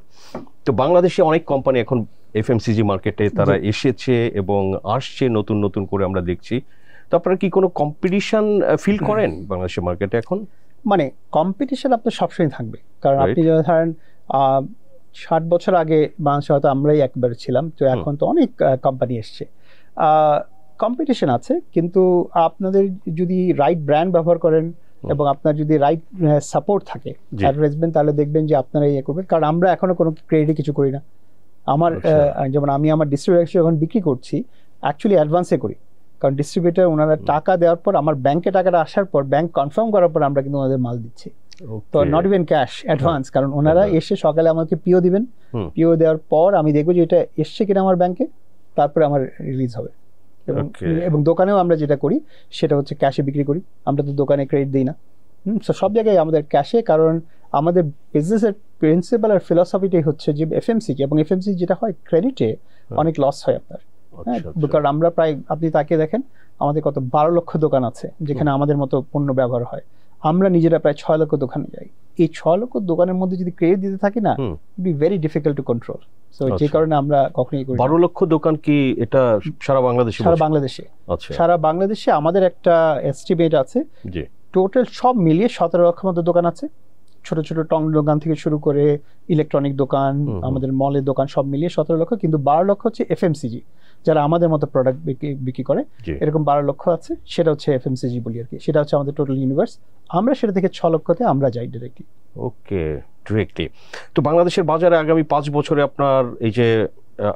তো বাংলাদেশে অনেক কোম্পানি এখন এফএমসিজি মার্কেটে তারা এসেছে এবং আসছে নতুন নতুন করে, আমরা দেখছি। তো আপনারা কি কোনো কম্পিটিশন ফিল করেন বাংলাদেশের মার্কেটে এখন?
মানে কম্পিটিশন আপনার সবসময় থাকবে, কারণ আপনি ধরেন 60 বছর আগে বাংলাদেশে হয়তো আমরাই একবার ছিলাম, তো এখন তো অনেক কোম্পানি এসছে, কম্পিটিশন আছে, কিন্তু আপনাদের যদি রাইট ব্র্যান্ড ব্যবহার করেন এবং আপনার যদি রাইট সাপোর্ট থাকে অ্যাডভার্টাইজমেন্ট, তাহলে দেখবেন যে আপনারা ইয়ে করবেন। কারণ আমরা এখনো কোনো ক্রেডিটে কিছু করি না। আমার যেমন আমি আমার ডিস্ট্রিবিউটার যখন বিক্রি করছি অ্যাকচুয়ালি অ্যাডভান্সে করি, কারণ ডিস্ট্রিবিউটার ওনারা টাকা দেওয়ার পর, আমার ব্যাংকে টাকাটা আসার পর, ব্যাংক কনফার্ম করার পর আমরা কিন্তু ওনাদের মাল দিচ্ছি। তো নট ইভেন ক্যাশ, অ্যাডভান্স, কারণ ওনারা এসে সকালে আমাকে পিও দিবেন, পিও দেওয়ার পর আমি দেখবো যে এটা এসছে কিনা আমার ব্যাংকে, তারপরে আমার রিলিজ হবে। এবং দোকানেও আমরা যেটা করি সেটা হচ্ছে ক্যাশে বিক্রি করি, আমরা তো দোকানে ক্রেডিট দিই না। সব জায়গায় আমাদের ক্যাশে, কারণ আমাদের বিজনেসের প্রিন্সিপাল আর ফিলসফিটাই হচ্ছে যে এফএমসিজি, এবং এফএমসিজি যেটা হয় ক্রেডিটে অনেক লস হয় আপনার। হ্যাঁ, কারণ আমরা প্রায়, আপনি তাকিয়ে দেখেন আমাদের কত 12 লক্ষ দোকান আছে যেখানে আমাদের মতো পণ্য ব্যবহার হয়। আমরা নিজেরা প্রায় 6 লক্ষ দোকানে যাই। এই 6 লক্ষ দোকানের মধ্যে যদি ক্রেডিট দিতে থাকি না, be very difficult to control. So যে কারণে আমরা কখনোই করি।
12 লক্ষ দোকান কি এটা সারা বাংলাদেশে?
সারা বাংলাদেশে।
আচ্ছা,
সারা বাংলাদেশে আমাদের একটা এস্টিমেট আছে,
জি,
টোটাল সব মিলিয়ে 17 লক্ষ মতো দোকান আছে। ছোট ছোট টং দোকান থেকে শুরু করে ইলেকট্রনিক দোকান, আমাদের মলের দোকান, সব মিলিয়ে 17 লক্ষ। কিন্তু 12 লক্ষ হচ্ছে এফএমসিজি, যারা আমাদের মতো প্রোডাক্ট বিক্রি করে, এরকম 12 লক্ষ আছে। সেটা হচ্ছে এফএমসিজি বলি আর কি, সেটা হচ্ছে আমাদের টোটাল ইউনিভার্স। আমরা সেটা থেকে 6 লক্ষতে আমরা যাই ডিরেক্টলি।
ওকে, ডিরেক্টলি। তো বাংলাদেশের বাজারে আগামী 5 বছরে আপনার এই যে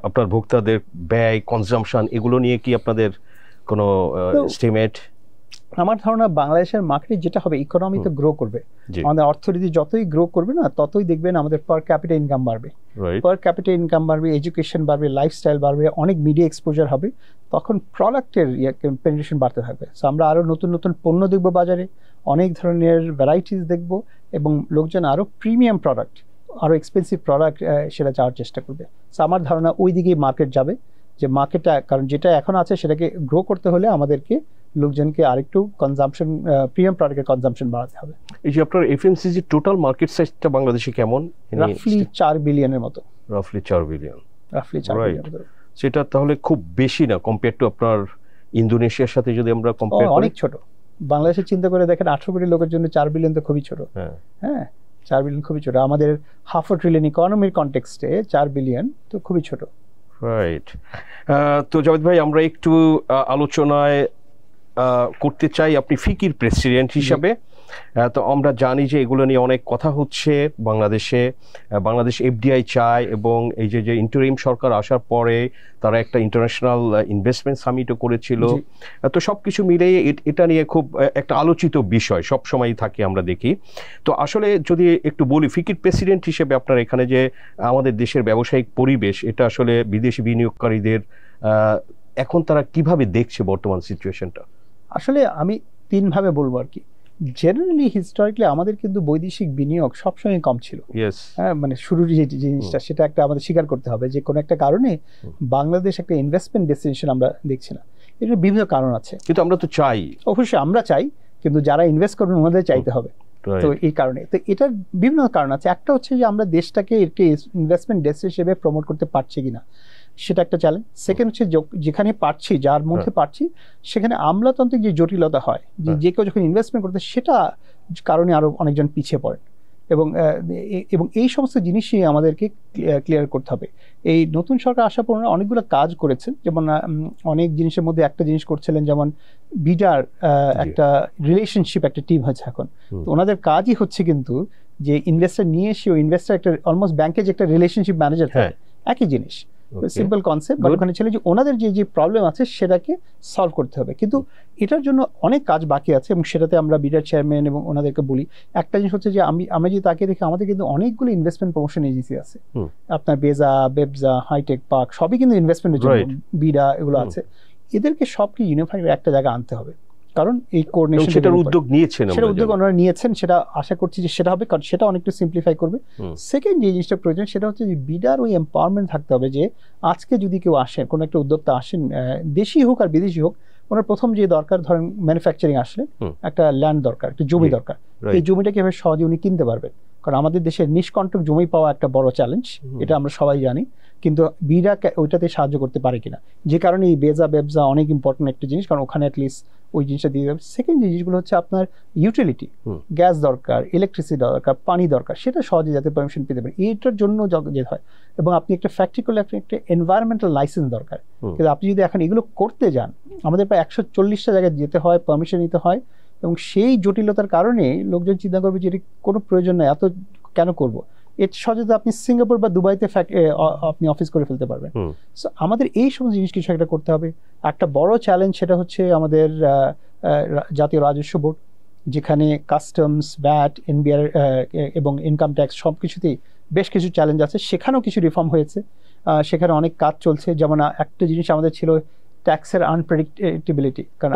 আপনার ভোক্তাদের ব্যয়, কনজাম্পশন, এগুলো নিয়ে কি আপনাদের কোনো এস্টিমেট?
আমার ধারণা বাংলাদেশের মার্কেটে যেটা হবে, ইকোনমি তো গ্রো করবে, আমাদের অর্থনীতি যতই গ্রো করবে না, ততই দেখবেন আমাদের পার ক্যাপিটা ইনকাম বাড়বে, পার ক্যাপিটা ইনকাম বাড়বে, এডুকেশন বাড়বে, লাইফস্টাইল বাড়বে, অনেক মিডিয়া এক্সপোজার হবে, তখন প্রোডাক্টের পেনিট্রেশন বাড়তে থাকবে। সো আমরা আরো নতুন নতুন পণ্য দেখবো বাজারে, অনেক ধরনের ভ্যারাইটিস দেখবো, এবং লোকজন আরো প্রিমিয়াম প্রোডাক্ট, আরো এক্সপেন্সিভ প্রোডাক্ট সেটা যাওয়ার চেষ্টা করবে। সো আমার ধারণা ওই দিকেই মার্কেট যাবে, যে মার্কেটটা, কারণ যেটা এখন আছে সেটাকে গ্রো করতে হলে আমাদেরকে লোকজনকে আরেকটু কনজাম্পশন, প্রিমিয়াম প্রোডাক্টের কনজাম্পশন বাড়াতে হবে।
এই যে আপনার এফএমসিজি টোটাল মার্কেট সাইজটা বাংলাদেশে কেমন?
রাফলি 4 বিলিয়নের মতো।
রাফলি 4 বিলিয়ন।
রাফলি 4 বিলিয়ন।
সেটা তাহলে খুব বেশি না কম্পেয়ার টু আপনার ইন্দোনেশিয়ার সাথে যদি আমরা কম্পেয়ার করি?
অনেক ছোট। বাংলাদেশে চিন্তা করে দেখেন, 18 কোটি লোকের জন্য 4 বিলিয়ন তো খুবই ছোট। হ্যাঁ, 4 বিলিয়ন খুবই ছোট। আমাদের $500 ট্রিলিয়ন ইকোনমির কনটেক্সটে 4 বিলিয়ন তো খুবই ছোট।
রাইট। তো জাভেদ ভাই, আমরা একটু আলোচনায় করতে চাই, আপনি ফিকির প্রেসিডেন্ট হিসাবে। তো আমরা জানি যে এগুলো নিয়ে অনেক কথা হচ্ছে বাংলাদেশে। বাংলাদেশ এফডিআই চায়, এবং এই যে ইন্টারিম সরকার আসার পরে তারা একটা ইন্টারন্যাশনাল ইনভেস্টমেন্ট সামিটও করেছিল। তো সব কিছু মিলিয়ে এটা নিয়ে খুব একটা আলোচিত বিষয় সব সময়ই থাকে, আমরা দেখি। তো আসলে যদি একটু বলি, ফিকির প্রেসিডেন্ট হিসেবে আপনার এখানে যে আমাদের দেশের ব্যবসায়িক পরিবেশ, এটা আসলে বিদেশি বিনিয়োগকারীদের এখন তারা কিভাবে দেখছে বর্তমান সিচুয়েশনটা?
আসলে আমি 3 ভাবে বলবো আর কি। জেনারেলি হিস্টোরিক্যালি আমাদের কিন্তু বৈদেশিক বিনিয়োগ সবসময় কম ছিল। হ্যাঁ, মানে শুরুর যে জিনিসটা, সেটা একটা আমাদের স্বীকার করতে হবে, যে কোনো একটা কারণে বাংলাদেশ একটা ইনভেস্টমেন্ট ডেস্টিনেশন আমরা দেখছি না। এর বিভিন্ন কারণ আছে, কিন্তু আমরা তো চাই, অবশ্যই আমরা চাই, কিন্তু যারা ইনভেস্ট করবেন ওনাদের চাইতে হবে। তো এই কারণে, তো এটার বিভিন্ন কারণ আছে। একটা হচ্ছে যে আমরা দেশটাকে একটি ইনভেস্টমেন্ট ডেস্টিনেশন হিসেবে প্রমোট করতে পারছি কিনা, সেটা একটা চ্যালেঞ্জ। সেকেন্ড হচ্ছে যেখানে পারছি, যার মধ্যে পারছি, সেখানে আমলাতান্ত্রিক যে জটিলতা হয়, যে কেউ যখন ইনভেস্টমেন্ট করতে, সেটা কারণে আরো অনেকজন পিছিয়ে পড়েন। এবং এই সমস্ত জিনিসই আমাদেরকে ক্লিয়ার করতে হবে। এই নতুন সরকার আসার পর অনেকগুলো কাজ করেছেন, যেমন অনেক জিনিসের মধ্যে একটা জিনিস করছিলেন, যেমন বিডার একটা রিলেশনশিপ একটা টিম হচ্ছে এখন। তো ওনাদের কাজই হচ্ছে কিন্তু যে ইনভেস্টার নিয়ে এসে, ওই ইনভেস্টার একটা অলমোস্ট ব্যাংকে যে একটা রিলেশনশিপ ম্যানেজার থাকে, একই জিনিস, সিম্পল কনসেপ্ট। বাট ওখানে ছিল যে ওনাদের যে প্রবলেম আছে সেটাকে সলভ করতে হবে, কিন্তু এটার জন্য অনেক কাজ বাকি আছে, এবং সেটাতে আমরা বিডার চেয়ারম্যান এবং ওনাদেরকে বলি। একটা জিনিস হচ্ছে যে আমরা যদি তাকিয়ে দেখি, আমাদের কিন্তু অনেকগুলো ইনভেস্টমেন্ট প্রমোশন এজেন্সি আছে। আপনার বেজা, বেবজা, হাইটেক পার্ক, সবই কিন্তু ইনভেস্টমেন্টের জন্য, বিডা, এগুলো আছে। এদেরকে সবকে ইউনিফাইড একটা জায়গায় আনতে হবে, কারণ এই কোঅর্ডিনেশন, সেটার উদ্যোগ নিয়েছেন, সেটা উদ্যোগ ওনারা নিয়েছেন, সেটা আশা করছি যে সেটা হবে, কারণ সেটা অনেকটা সিম্পলিফাই করবে। সেকেন্ড যে জিনিসটা প্রয়োজন, সেটা হচ্ছে যে বিডার ওই এম্পাওয়ারমেন্ট থাকতে হবে, যে আজকে যদি কেউ আসেন, কোনো একটা উদ্যোক্তা আসেন, দেশি হোক আর বিদেশি হোক, ওনার প্রথম যে দরকার, ধরেন ম্যানুফ্যাকচারিং আসলে একটা ল্যান্ড দরকার, একটা জমি দরকার। এই জমিটা কিভাবে সহজে উনি কিনতে পারবেন, কারণ আমাদের দেশের নিষ্কণ্টক জমি পাওয়া একটা বড় চ্যালেঞ্জ, এটা আমরা সবাই জানি। কিন্তু বিডা ওইটাতে সাহায্য করতে পারে কিনা, যে কারণে এই বেজা, বেবজা অনেক ইম্পর্টেন্ট একটা জিনিস, কারণ ওখানে অ্যাটলিস্ট ওই জিনিসটা দিয়ে দেবে। সেকেন্ড জিনিসগুলো হচ্ছে আপনার ইউটিলিটি, গ্যাস দরকার, ইলেকট্রিসিটি দরকার, পানি দরকার, সেটা সহজে যাতে পারমিশন পেতে পারে, এইটার জন্য যেতে হয়। এবং আপনি একটা ফ্যাক্টরি করলে একটা এনভায়রনমেন্টাল লাইসেন্স দরকার, কিন্তু আপনি যদি এখন এগুলো করতে যান, আমাদের প্রায় 140টা জায়গায় যেতে হয়, পারমিশন নিতে হয়, এবং সেই জটিলতার কারণে লোকজন চিন্তা করবে যে এর কোনো প্রয়োজন নেই, এত কেন করব। এর সহজে আপনি সিঙ্গাপুর বা দুবাইতে আপনি অফিস করে ফেলতে পারবেন। সো আমাদের এই সমস্ত জিনিস কিছু একটা করতে হবে। একটা বড় চ্যালেঞ্জ সেটা হচ্ছে আমাদের জাতীয় রাজস্ব বোর্ড, যেখানে কাস্টমস, ভ্যাট, এনবিআর এবং ইনকাম ট্যাক্স সব কিছুতেই বেশ কিছু চ্যালেঞ্জ আছে। সেখানেও কিছু রিফর্ম হয়েছে, সেখানে অনেক কাজ চলছে। যেমন একটা জিনিস আমাদের ছিল ট্যাক্সের আনপ্রেডিক্টেবিলিটি, কারণ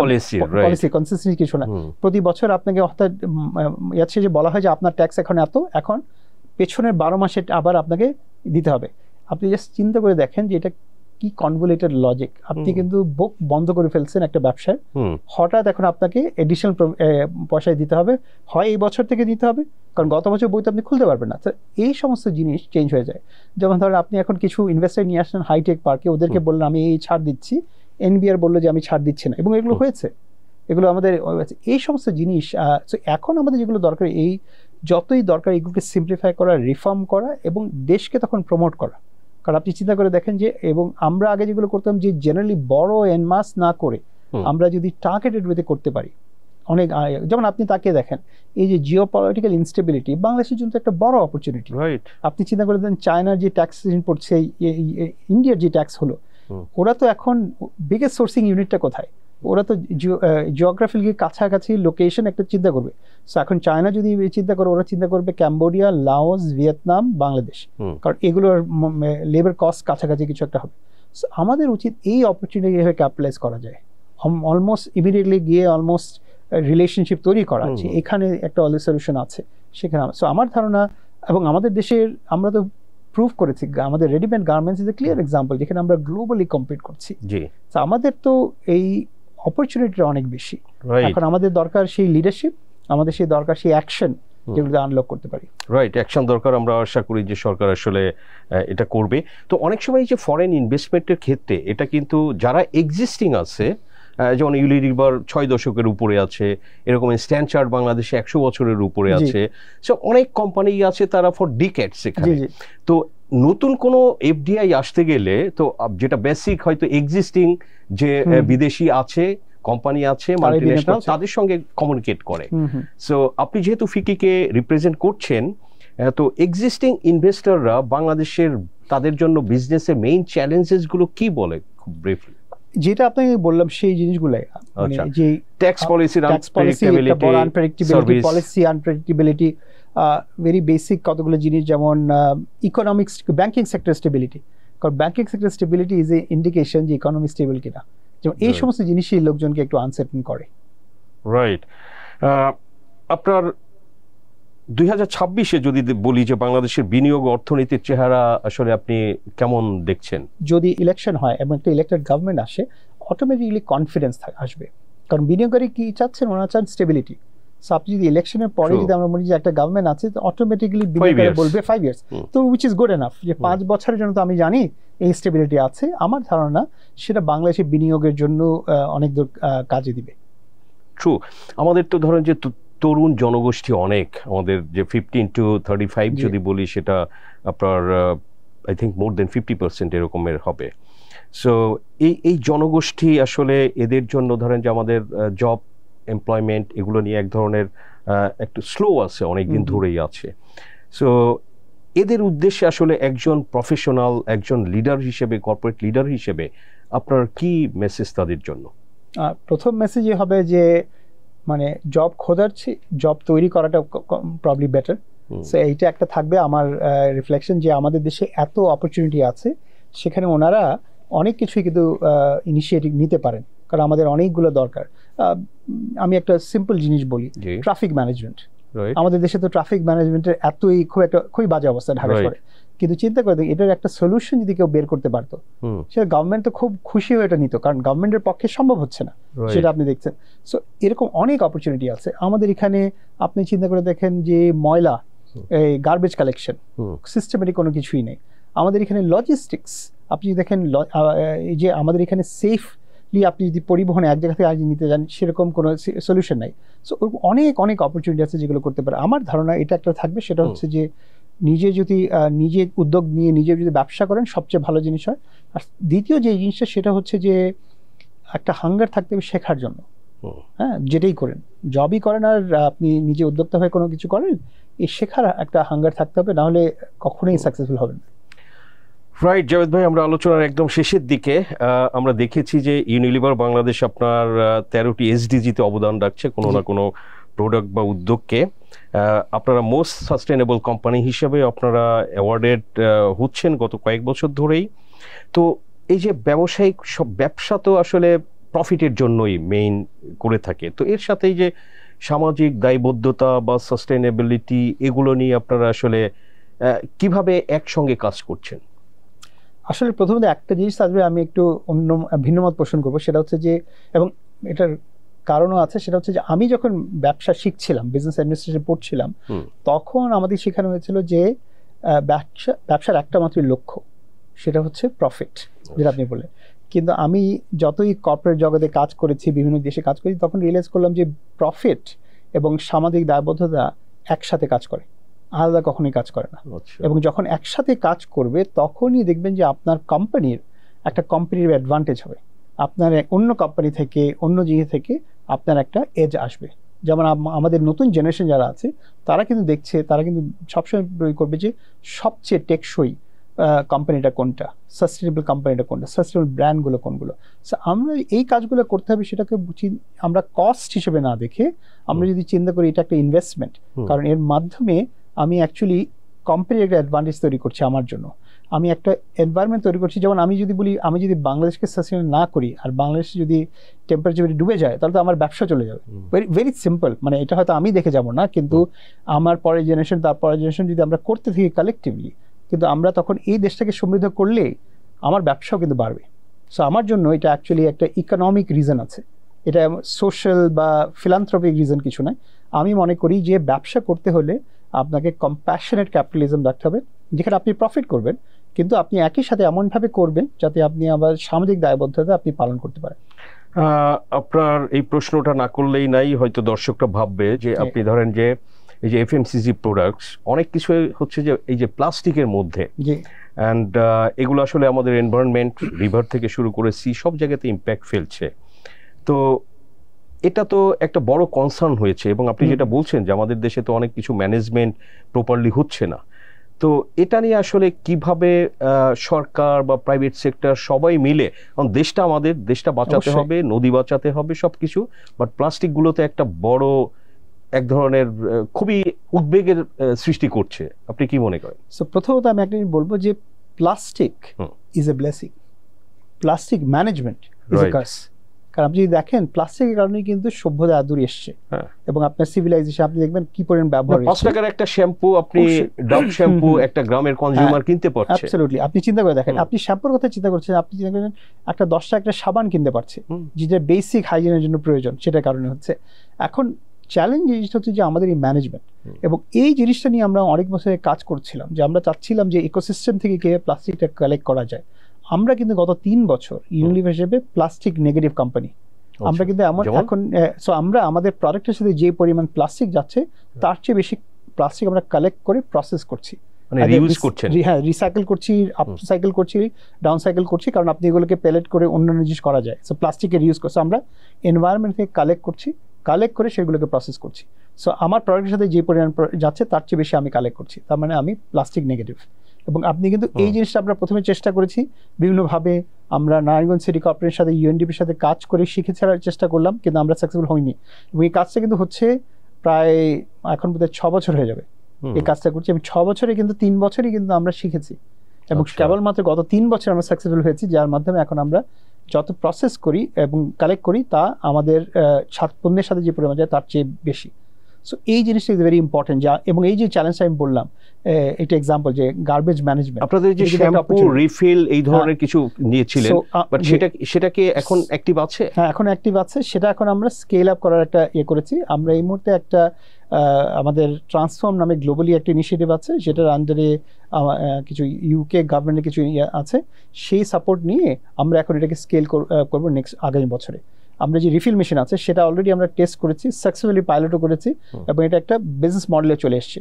পলিসি কনসিস্টেন্সি কিছু না। প্রতি বছর আপনাকে অর্থাৎ ইয়াচ্ছে যে বলা হয় যে আপনার ট্যাক্স এখন এত, এখন পেছনের 12 মাসে আবার আপনাকে দিতে হবে। আপনি জাস্ট চিন্তা করে দেখেন যে এটা কি কনভলিউটেড লজিক। আপনি কিন্তু বুক বন্ধ করে ফেলছেন একটা ব্যবসায়, হঠাৎ এখন আপনাকে এডিশনাল পয়সায় দিতে হবে, হয় এই বছর থেকে দিতে হবে, কারণ গত বছর বই তো আপনি খুলতে পারবেন না। তো এই সমস্ত জিনিস চেঞ্জ হয়ে যায়। যেমন ধরেন আপনি এখন কিছু ইনভেস্টার নিয়ে আসলেন হাইটেক পার্কে, ওদেরকে বললেন আমি এই ছাড় দিচ্ছি, এনবিআর বললো যে আমি ছাড় দিচ্ছি না, এবং এগুলো হয়েছে, এগুলো আমাদের এই সমস্ত জিনিস। এখন আমাদের যেগুলো দরকার, এই যতই দরকার এগুলোকে সিম্পলিফাই করা, রিফর্ম করা এবং দেশকে তখন প্রমোট করা। কারণ আপনি চিন্তা করে দেখেন যে, এবং আমরা আগে যেগুলো করতাম যে জেনারেলি বড় এনমাস না করে আমরা যদি টার্গেটেড ওয়েতে করতে পারি অনেক, যেমন আপনি তাকে দেখেন এই যে জিওপলিটিক্যাল ইনস্টেবিলিটি বাংলাদেশের জন্য একটা বড় অপরচুনিটি। আপনি চিন্তা করে দেন চায়নার যে ট্যাক্স পড়ছে, ইন্ডিয়ার যে ট্যাক্স হলো, ওরা তো এখন বিগেস্ট সোর্সিং ইউনিটটা কোথায়? ওরা তো জিওগ্রাফিক্যালি কাছাকাছি লোকেশন একটা চিন্তা করবে। সো এখন চায়না যদি চিন্তা করে, ওরা চিন্তা করবে ক্যাম্বোডিয়া, লাওস, ভিয়েতনাম, বাংলাদেশ, কারণ এগুলোর লেবার কস্ট কাছাকাছি কিছু একটা হবে। সো আমাদের উচিত এই অপরচুনিটি এভাবে ক্যাপিটালাইজ করা যায়, অলমোস্ট ইমিডিয়েটলি গিয়ে অলমোস্ট রিলেশনশিপ তৈরি করা আছে, এখানে একটা অলওয়েজ সলিউশন আছে সেখানে। সো আমার ধারণা, এবং আমাদের দেশের আমরা তো প্রুভ করেছি, আমাদের readymade garments is a clear example, যেখানে আমরা গ্লোবালি কম্পিট করছি। তো আমাদের তো এই অপরচুনিটিটা অনেক বেশি। এখন আমাদের দরকার সেই লিডারশিপ, আমাদের সেই দরকার সেই অ্যাকশন, যেগুলো আনলক করতে পারি।
রাইট, অ্যাকশন দরকার। আমরা আশা করি যে সরকার আসলে এটা করবে। তো অনেক সময় যে ফরেন ইনভেস্টমেন্টের ক্ষেত্রে এটা কিন্তু যারা এক্সিস্টিং আছে, যেমন ইউনিলিভার 6 দশকের উপরে আছে, এরকম স্ট্যান্ডচার্ট বাংলাদেশে 100 বছরের উপরে আছে, সো অনেক কোম্পানি আছে তারা ফর ডিকেডস এখানে। তো নতুন কোনো এফডিআই আসতে গেলে তো যেটা বেসিক হয়তো এক্সিস্টিং যে বিদেশি আছে, কোম্পানি আছে, মাল্টিন্যাশনাল, তাদের সঙ্গে কমিউনিকেট করে। সো আপনি যেহেতু ফিকিকে রিপ্রেজেন্ট করছেন, তো এক্সিস্টিং ইনভেস্টররা বাংলাদেশের তাদের জন্য বিজনেসের মেইন চ্যালেঞ্জেস গুলো কি বলে খুব ব্রিফলি?
যেটা আপনাকে বললাম সেই জিনিসগুলাই, মানে যে
ট্যাক্স পলিসি,
আনপ্রেডিক্টেবিলিটি, ভেরি বেসিক কতগুলো জিনিস, যেমন ইকোনমিক্স, ব্যাংকিং সেক্টর স্টেবিলিটি। কারণ banking sector stability is a indication যে ইকোনমি স্টেবল কিনা। যেমন এই সমস্ত জিনিসই লোকজনকে একটু আনসার্টেন করে।
রাইট। আপনার 2026-এ যদি বলি যে বাংলাদেশের বিনিয়োগ অর্থনীতির চেহারা আসলে আপনি কেমন দেখছেন?
যদি ইলেকশন হয় এবং একটা ইলেক্টেড গভর্নমেন্ট আসে, অটোমেটিকলি কনফিডেন্স আসবে। কারণ বিনিয়োগকারী কি চাচ্ছেন? ওনারা চান স্টেবিলিটি। সো আপনি যদি ইলেকশনের পরে যদি আমরা বলি যে একটা গভর্নমেন্ট আছে, তো অটোমেটিকলি বিনিয়োগকারী বলবে 5 ইয়ার্স, তো উইচ ইজ গুড এনাফ, যে 5 বছরের জন্য তো আমি জানি এই স্টেবিলিটি আছে। আমার ধারণা সেটা বাংলাদেশের বিনিয়োগের জন্য অনেক দূর কাজে দিবে।
ট্রু। আমাদের তো ধরেন যে তরুণ জনগোষ্ঠী অনেক, আমাদের যে 15 to 35 যদি বলি, সেটা আপনার আই থিঙ্ক মোর দেন 50% এরকমের হবে। সো এই জনগোষ্ঠী আসলে এদের জন্য ধরেন যে আমাদের জব এমপ্লয়মেন্ট এগুলো নিয়ে এক ধরনের একটু স্লো আছে, অনেকদিন ধরেই আছে। সো এদের উদ্দেশ্যে আসলে একজন প্রফেশনাল, একজন লিডার হিসেবে, কর্পোরেট লিডার হিসেবে আপনার কি মেসেজ তাদের জন্য?
প্রথম মেসেজই হবে যে মানে জব খোঁজাচ্ছি, জব তৈরি করাটা প্রবলি বেটার। সো এইটা একটা থাকবে আমার রিফ্লেকশন, যে আমাদের দেশে এত অপরচুনিটি আছে, সেখানে ওনারা অনেক কিছুই কিন্তু ইনিশিয়েটিভ নিতে পারেন, কারণ আমাদের অনেকগুলো দরকার। আমি একটা সিম্পল জিনিস বলি, ট্রাফিক ম্যানেজমেন্ট। আমাদের দেশে তো ট্রাফিক ম্যানেজমেন্টের খুবই বাজে অবস্থা ঢাকা শহরে। কিন্তু চিন্তা করে দেখি, এটার একটা সলিউশন যদি কেউ বের করতে পারতো, সেটা গভর্নমেন্ট তো খুব খুশি হয়ে এটা নিত, কারণ গভর্নমেন্টের পক্ষে সম্ভব হচ্ছে না, সেটা আপনি দেখছেন। সো এরকম অনেক অপরচুনিটি আছে আমাদের এখানে। আপনি চিন্তা করে দেখেন যে ময়লা, এই গার্বেজ কালেকশন, সিস্টেমেটিক কোনো কিছুই নেই আমাদের এখানে। লজিস্টিক্স আপনি দেখেন, এই যে আমাদের এখানে সেফ আপনি যদি পরিবহনে এক জায়গা থেকে আজ নিতে যান সেরকম কোনো সলিউশন নাই। সো অনেক অনেক অপরচুনিটি আছে যেগুলো করতে পারে। আমার ধারণা এটা একটা থাকবে, সেটা হচ্ছে যে নিজে যদি নিজে উদ্যোগ নিয়ে নিজে যদি ব্যবসা করেন সবচেয়ে ভালো জিনিস হয়। আর দ্বিতীয় যে জিনিসটা সেটা হচ্ছে যে একটা হাঙ্গার থাকতে হবে শেখার জন্য। হ্যাঁ, যেটাই করেন, জবই করেন আর আপনি নিজে উদ্যোক্তা হয়ে কোনো কিছু করেন, এই শেখার একটা হাঙ্গার থাকতে হবে, নাহলে কখনোই সাকসেসফুল হবেন না।
রাইট জাভেদ ভাই, আমরা আলোচনার একদম শেষের দিকে। আমরা দেখেছি যে ইউনিলিভার বাংলাদেশ আপনার 13টি SDG-তে অবদান রাখছে কোনো না কোনো প্রোডাক্ট বা উদ্যোগকে। আপনারা মোস্ট সাস্টেনেবল কোম্পানি হিসেবে আপনারা অ্যাওয়ার্ডেড হচ্ছেন গত কয়েক বছর ধরেই। তো এই যে ব্যবসায়িক সব ব্যবসা তো আসলে প্রফিটের জন্যই মেইন করে থাকে, তো এর সাথে এই যে সামাজিক দায়বদ্ধতা বা সাস্টেনেবিলিটি, এগুলো নিয়ে আপনারা আসলে কিভাবে একসঙ্গে কাজ করছেন?
আসলে প্রথমত একটা জিনিস আসবে, আমি একটু অন্য ভিন্নমত পোষণ করবো, সেটা হচ্ছে যে, এবং এটার কারণও আছে, সেটা হচ্ছে যে আমি যখন ব্যবসা শিখছিলাম, বিজনেস অ্যাডমিনিস্ট্রেশন পড়ছিলাম, তখন আমাদের শেখানো হয়েছিল যে ব্যবসার একটা মাত্র লক্ষ্য, সেটা হচ্ছে প্রফিট, যেটা আপনি বললেন। কিন্তু আমি যতই কর্পোরেট জগতে কাজ করেছি, বিভিন্ন দেশে কাজ করেছি, তখন রিয়েলাইজ করলাম যে প্রফিট এবং সামাজিক দায়বদ্ধতা একসাথে কাজ করে, আলাদা কখনোই কাজ করে না। এবং যখন একসাথে কাজ করবে তখনই দেখবেন যে আপনার কোম্পানির একটা কম্পিটিটিভ অ্যাডভান্টেজ হবে, আপনার অন্য কোম্পানি থেকে, অন্য জিনিস থেকে আপনার একটা এজ আসবে। যেমন আমাদের নতুন জেনারেশন যারা আছে তারা কিন্তু দেখছে, তারা কিন্তু সবসময় প্রয়োগ করবে যে সবচেয়ে টেকসই কোম্পানিটা কোনটা, সাস্টেনেবল কোম্পানিটা কোনটা, সাস্টেনেবল ব্র্যান্ডগুলো কোনগুলো। সো আমরা এই কাজগুলো করতে হবে, সেটাকে আমরা কস্ট হিসেবে না দেখে আমরা যদি চিন্তা করি এটা একটা ইনভেস্টমেন্ট, কারণ এর মাধ্যমে আমি অ্যাকচুয়ালি কোম্পানির একটা অ্যাডভান্টেজ তৈরি করছি আমার জন্য, আমি একটা এনভায়রনমেন্ট তৈরি করছি। যেমন আমি যদি বলি, আমি যদি বাংলাদেশকে সাস্টেইন না করি আর বাংলাদেশে যদি টেম্পারেচার ডুবে যায়, তাহলে তো আমার ব্যবসা চলে যাবে। ভেরি সিম্পল, মানে এটা হয়তো আমি দেখে যাব না, কিন্তু আমার পরের জেনারেশন, তারপরের জেনারেশন যদি আমরা করতে থাকি কালেকটিভলি, কিন্তু আমরা তখন এই দেশটাকে সমৃদ্ধ করলে আমার ব্যবসাও কিন্তু বাড়বে। সো আমার জন্য এটা অ্যাকচুয়ালি একটা ইকোনমিক রিজন আছে, এটা সোশ্যাল বা ফিলান্থ্রপিক রিজন কিছু নয়। আমি মনে করি যে ব্যবসা করতে হলে আপনাকে কম্প্যাশনেট ক্যাপিটালিজম রাখতে হবে, যেখানে আপনি প্রফিট করবেন, কিন্তু আপনি একই সাথে এমনভাবে করবেন যাতে আপনি আবার সামাজিক দায়বদ্ধতা আপনি পালন করতে পারেন।
আপনার এই প্রশ্নটা না করলেই নাই, হয়তো দর্শকরা ভাববে যে আপনি ধরেন যে এই যে FMCG প্রোডাক্টস অনেক কিছু হচ্ছে যে এই যে প্লাস্টিকের মধ্যে, অ্যান্ড এগুলো আসলে আমাদের এনভায়রনমেন্ট, রিভার থেকে শুরু করে সি, সব জায়গাতে ইম্প্যাক্ট ফেলছে। তো এটা তো একটা বড় কনসার্ন হয়েছে, এবং আপনি যেটা বলছেন যে আমাদের দেশে তো অনেক কিছু ম্যানেজমেন্ট প্রপারলি হচ্ছে না। তো এটা নিয়ে আসলে কিভাবে সরকার বা প্রাইভেট সেক্টর সবাই মিলে, কারণ দেশটা আমাদের, দেশটা বাঁচাতে হবে, নদী বাঁচাতে হবে, সবকিছু, বাট প্লাস্টিকগুলোতে একটা বড় এক ধরনের খুবই উদ্বেগের সৃষ্টি করছে। আপনি কি মনে করেন?
সো প্রথমত আমি একটা বলবো যে plastic is a blessing, plastic management is a curse. কারণ আপনি যদি দেখেন প্লাস্টিকের কারণে কিন্তু সভ্যতা দূরে এসছে, এবং আপনার সিভিলাইজেশন আপনি দেখবেন কি পরিমাণ ব্যবহার।
5 টাকার একটা শ্যাম্পু, আপনি ডাব শ্যাম্পু একটা গ্রামের কনজিউমার কিনতে পারছে।
অ্যাবসলিউটলি, আপনি চিন্তা করে দেখেন, আপনি শ্যাম্পুর কথা চিন্তা করছেন, আপনি চিন্তা করেন একটা 10 টাকা একটা সাবান কিনতে পারছে, যেটা বেসিক হাইজিনের জন্য প্রয়োজন, সেটার কারণে হচ্ছে। এখন চ্যালেঞ্জ জিনিসটা হচ্ছে যে আমাদের এই ম্যানেজমেন্ট, এবং এই জিনিসটা নিয়ে আমরা অনেক বছর কাজ করছিলাম, যে আমরা চাচ্ছিলাম যে ইকোসিস্টেম থেকে কিভাবে প্লাস্টিকটা কালেক্ট করা যায়। আমরা কিন্তু গত 3 বছর ইউনিলিভার হিসেবে প্লাস্টিক নেগেটিভ কোম্পানি। আমরা কিন্তু এমন এখন, সো আমরা আমাদের প্রোডাক্টের সাথে যে পরিমাণ প্লাস্টিক যাচ্ছে তার চেয়ে বেশি প্লাস্টিক আমরা কালেক্ট করে প্রসেস করছি, রিসাইকেল করছি, আপসাইকেল করছি, ডাউন সাইকেল করছি, কারণ আপনি এগুলোকে প্যালেট করে অন্যান্য জিনিস করা যায়। সো প্লাস্টিকের ইউজ করছি আমরা, এনভায়রনমেন্ট থেকে কালেক্ট করছি, কালেক্ট করে সেগুলোকে প্রসেস করছি। সো আমার প্রোডাক্টের সাথে যে পরিমাণ যাচ্ছে তার চেয়ে বেশি আমি কালেক্ট করছি, তার মানে আমি প্লাস্টিক নেগেটিভ। এবং আপনি কিন্তু এই জিনিসটা আমরা প্রথমে চেষ্টা করেছি বিভিন্নভাবে, আমরা নারায়ণগঞ্জ সিটি কর্পোরেশনের সাথে UNDP-র সাথে কাজ করে শিখে ছাড়ার চেষ্টা করলাম, কিন্তু আমরা সাকসেসফুল হইনি। এবং এই কাজটা কিন্তু হচ্ছে প্রায় এখন বোধহয় 6 বছর হয়ে যাবে এই কাজটা করছি, এবং 6 বছরে কিন্তু 3 বছরই কিন্তু আমরা শিখেছি, এবং কেবলমাত্র গত 3 বছর আমরা সাকসেসফুল হয়েছি, যার মাধ্যমে এখন আমরা যত প্রসেস করি এবং কালেক্ট করি তা আমাদের পণ্যের সাথে যে পরিমাণ যায় তার চেয়ে বেশি। সো এই জিনিসটা ইজ ভেরি ইম্পর্টেন্ট, যা এবং এই যে চ্যালেঞ্জটা আমি বললাম, একটা এক্সাম্পল যে গার্বেজ ম্যানেজমেন্ট,
আপনাদের যে শ্যাম্পু রিফিল এই ধরনের কিছু নিয়েছিলেন, বাট সেটা কি এখন অ্যাক্টিভ আছে?
হ্যাঁ, এখন অ্যাক্টিভ আছে। সেটা এখন আমরা স্কেল আপ করার একটা করেছি। আমরা এই মুহূর্তে একটা আমাদের ট্রান্সফর্ম নামে গ্লোবালি একটা ইনিশিয়েটিভ আছে, যেটার আন্ডারে কিছু ইউকে গভর্নমেন্টের কিছু আছে, সেই সাপোর্ট নিয়ে আমরা এখন এটাকে স্কেল করবো নেক্সট আগামী বছরে। আমরা যে রিফিল মেশিন আছে সেটা অলরেডি আমরা টেস্ট করেছি, সাকসেসফুলি পাইলটও করেছি, এবং এটা একটা বিজনেস মডেলে চলে এসছে।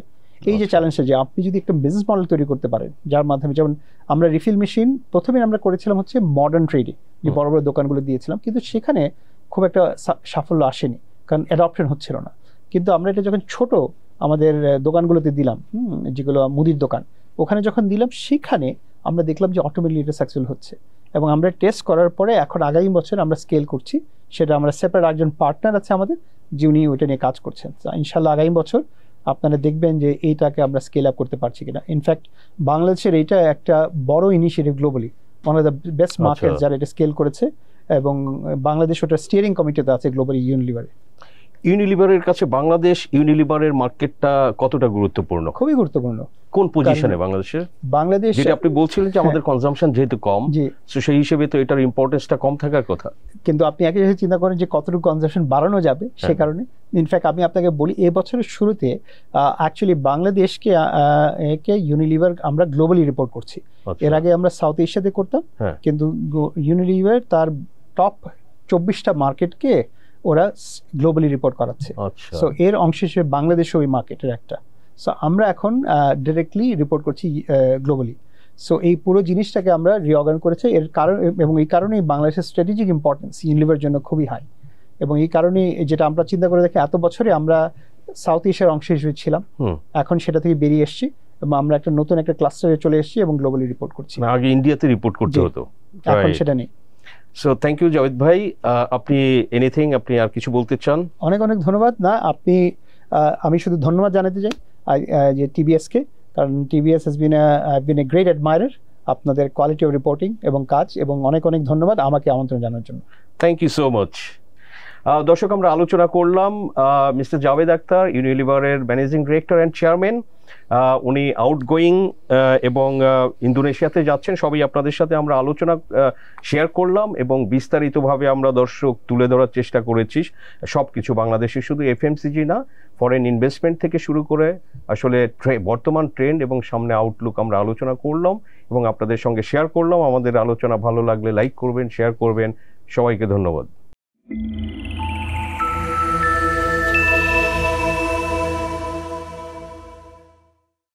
এই যে চ্যালেঞ্জটা, যে আপনি যদি একটা বিজনেস মডেল তৈরি করতে পারেন, যার মাধ্যমে, যেমন আমরা রিফিল মেশিন প্রথমে আমরা করেছিলাম হচ্ছে মডার্ন ট্রেডে, যে বড় বড় দোকানগুলো দিয়েছিলাম, কিন্তু সেখানে খুব একটা সাফল্য আসেনি, কারণ অ্যাডপ্টেশন হচ্ছিল না। কিন্তু আমরা এটা যখন ছোট আমাদের দোকানগুলোতে দিলাম, যেগুলো মুদির দোকান, ওখানে যখন দিলাম, সেখানে আমরা দেখলাম যে অটোমেটিকলি এটা সাকসেসফুল হচ্ছে। এবং আমরা টেস্ট করার পরে এখন আগামী বছর আমরা স্কেল করছি। সেটা আমরা সেপারেট একজন পার্টনার আছে আমাদের, যিনি ওইটা নিয়ে কাজ করছেন। ইনশাল্লাহ আগামী বছর আপনারা দেখবেন যে এইটাকে আমরা স্কেল আপ করতে পারছি কিনা। ইনফ্যাক্ট বাংলাদেশের এইটা একটা বড় initiative globally, one of the best market যারা এটা স্কেল করেছে, এবং বাংলাদেশ ওটা স্টিয়ারিং কমিটিতে আছে গ্লোবালি ইউনিলিভারে।
ইউনিলিভারের কাছে বাংলাদেশ, ইউনিলিভারের মার্কেটটা কতটা গুরুত্বপূর্ণ?
খুবই গুরুত্বপূর্ণ।
কোন পজিশনে বাংলাদেশের?
বাংলাদেশ,
যেটা আপনি বলছিলেন যে আমাদের কনজাম্পশন যেহেতু কম, সো সেই হিসেবে তো এটার ইম্পর্টেন্সটা কম থাকার কথা।
কিন্তু আপনি একই সাথে চিন্তা করেন যে কতটুকু কনজাম্পশন বাড়ানো যাবে, সে কারণে ইনফ্যাক্ট আমি আপনাকে বলি, এই বছরের শুরুতে অ্যাকচুয়ালি বাংলাদেশকে ইউনিলিভার আমরা গ্লোবালি রিপোর্ট করছি। এর আগে আমরা সাউথ এশিয়াতে করতাম, কিন্তু ইউনিলিভার তার টপ 24টা মার্কেটকে ওরা গ্লোবালি রিপোর্ট করাচ্ছে। সো এর অংশ হিসেবে বাংলাদেশও ওই মার্কেটের একটা। সো আমরা এখন ডিরেক্টলি রিপোর্ট করছি গ্লোবালি। সো এই পুরো জিনিসটাকে আমরা রিঅর্গান করেছি, এর কারণ, এবং এই কারণেই বাংলাদেশের স্ট্র্যাটেজিক ইম্পর্টেন্স ইউনিলিভারের জন্য খুবই হাই। এবং এই কারণেই, যেটা আমরা চিন্তা করে দেখি, এত বছরে আমরা সাউথ এশিয়ার অংশ হিসেবে ছিলাম, এখন সেটা থেকে বেরিয়ে এসেছি, এবং আমরা একটা নতুন একটা ক্লাস্টারে চলে এসেছি এবং গ্লোবালি রিপোর্ট করছি।
আগে ইন্ডিয়াতে রিপোর্ট করতে হতো,
এখন সেটা নেই।
সো থ্যাংক ইউ জাভেদ ভাই। আপনি এনিথিং, আপনি আর কিছু বলতে চান?
অনেক অনেক ধন্যবাদ। না, আপনি, আমি শুধু ধন্যবাদ জানাতে চাই যে টিবিএসকে, কারণ TBS has been a great admirer আপনাদের কোয়ালিটি অফ রিপোর্টিং এবং কাজ, এবং অনেক অনেক ধন্যবাদ আমাকে আমন্ত্রণ জানার জন্য।
Thank you so much. দর্শক, আমরা আলোচনা করলাম মিস্টার জাভেদ আখতার, ইউনিলিভারের ম্যানেজিং ডিরেক্টর অ্যান্ড চেয়ারম্যান। উনি আউটগোয়িং এবং ইন্দোনেশিয়াতে যাচ্ছেন, সবই আপনাদের সাথে আমরা আলোচনা শেয়ার করলাম, এবং বিস্তারিতভাবে আমরা দর্শক তুলে ধরার চেষ্টা করেছি সব কিছু। বাংলাদেশে শুধু এফএমসিজি না, ফরেন ইনভেস্টমেন্ট থেকে শুরু করে আসলে বর্তমান ট্রেন্ড এবং সামনে আউটলুক আমরা আলোচনা করলাম এবং আপনাদের সঙ্গে শেয়ার করলাম। আমাদের আলোচনা ভালো লাগলে লাইক করবেন, শেয়ার করবেন। সবাইকে ধন্যবাদ।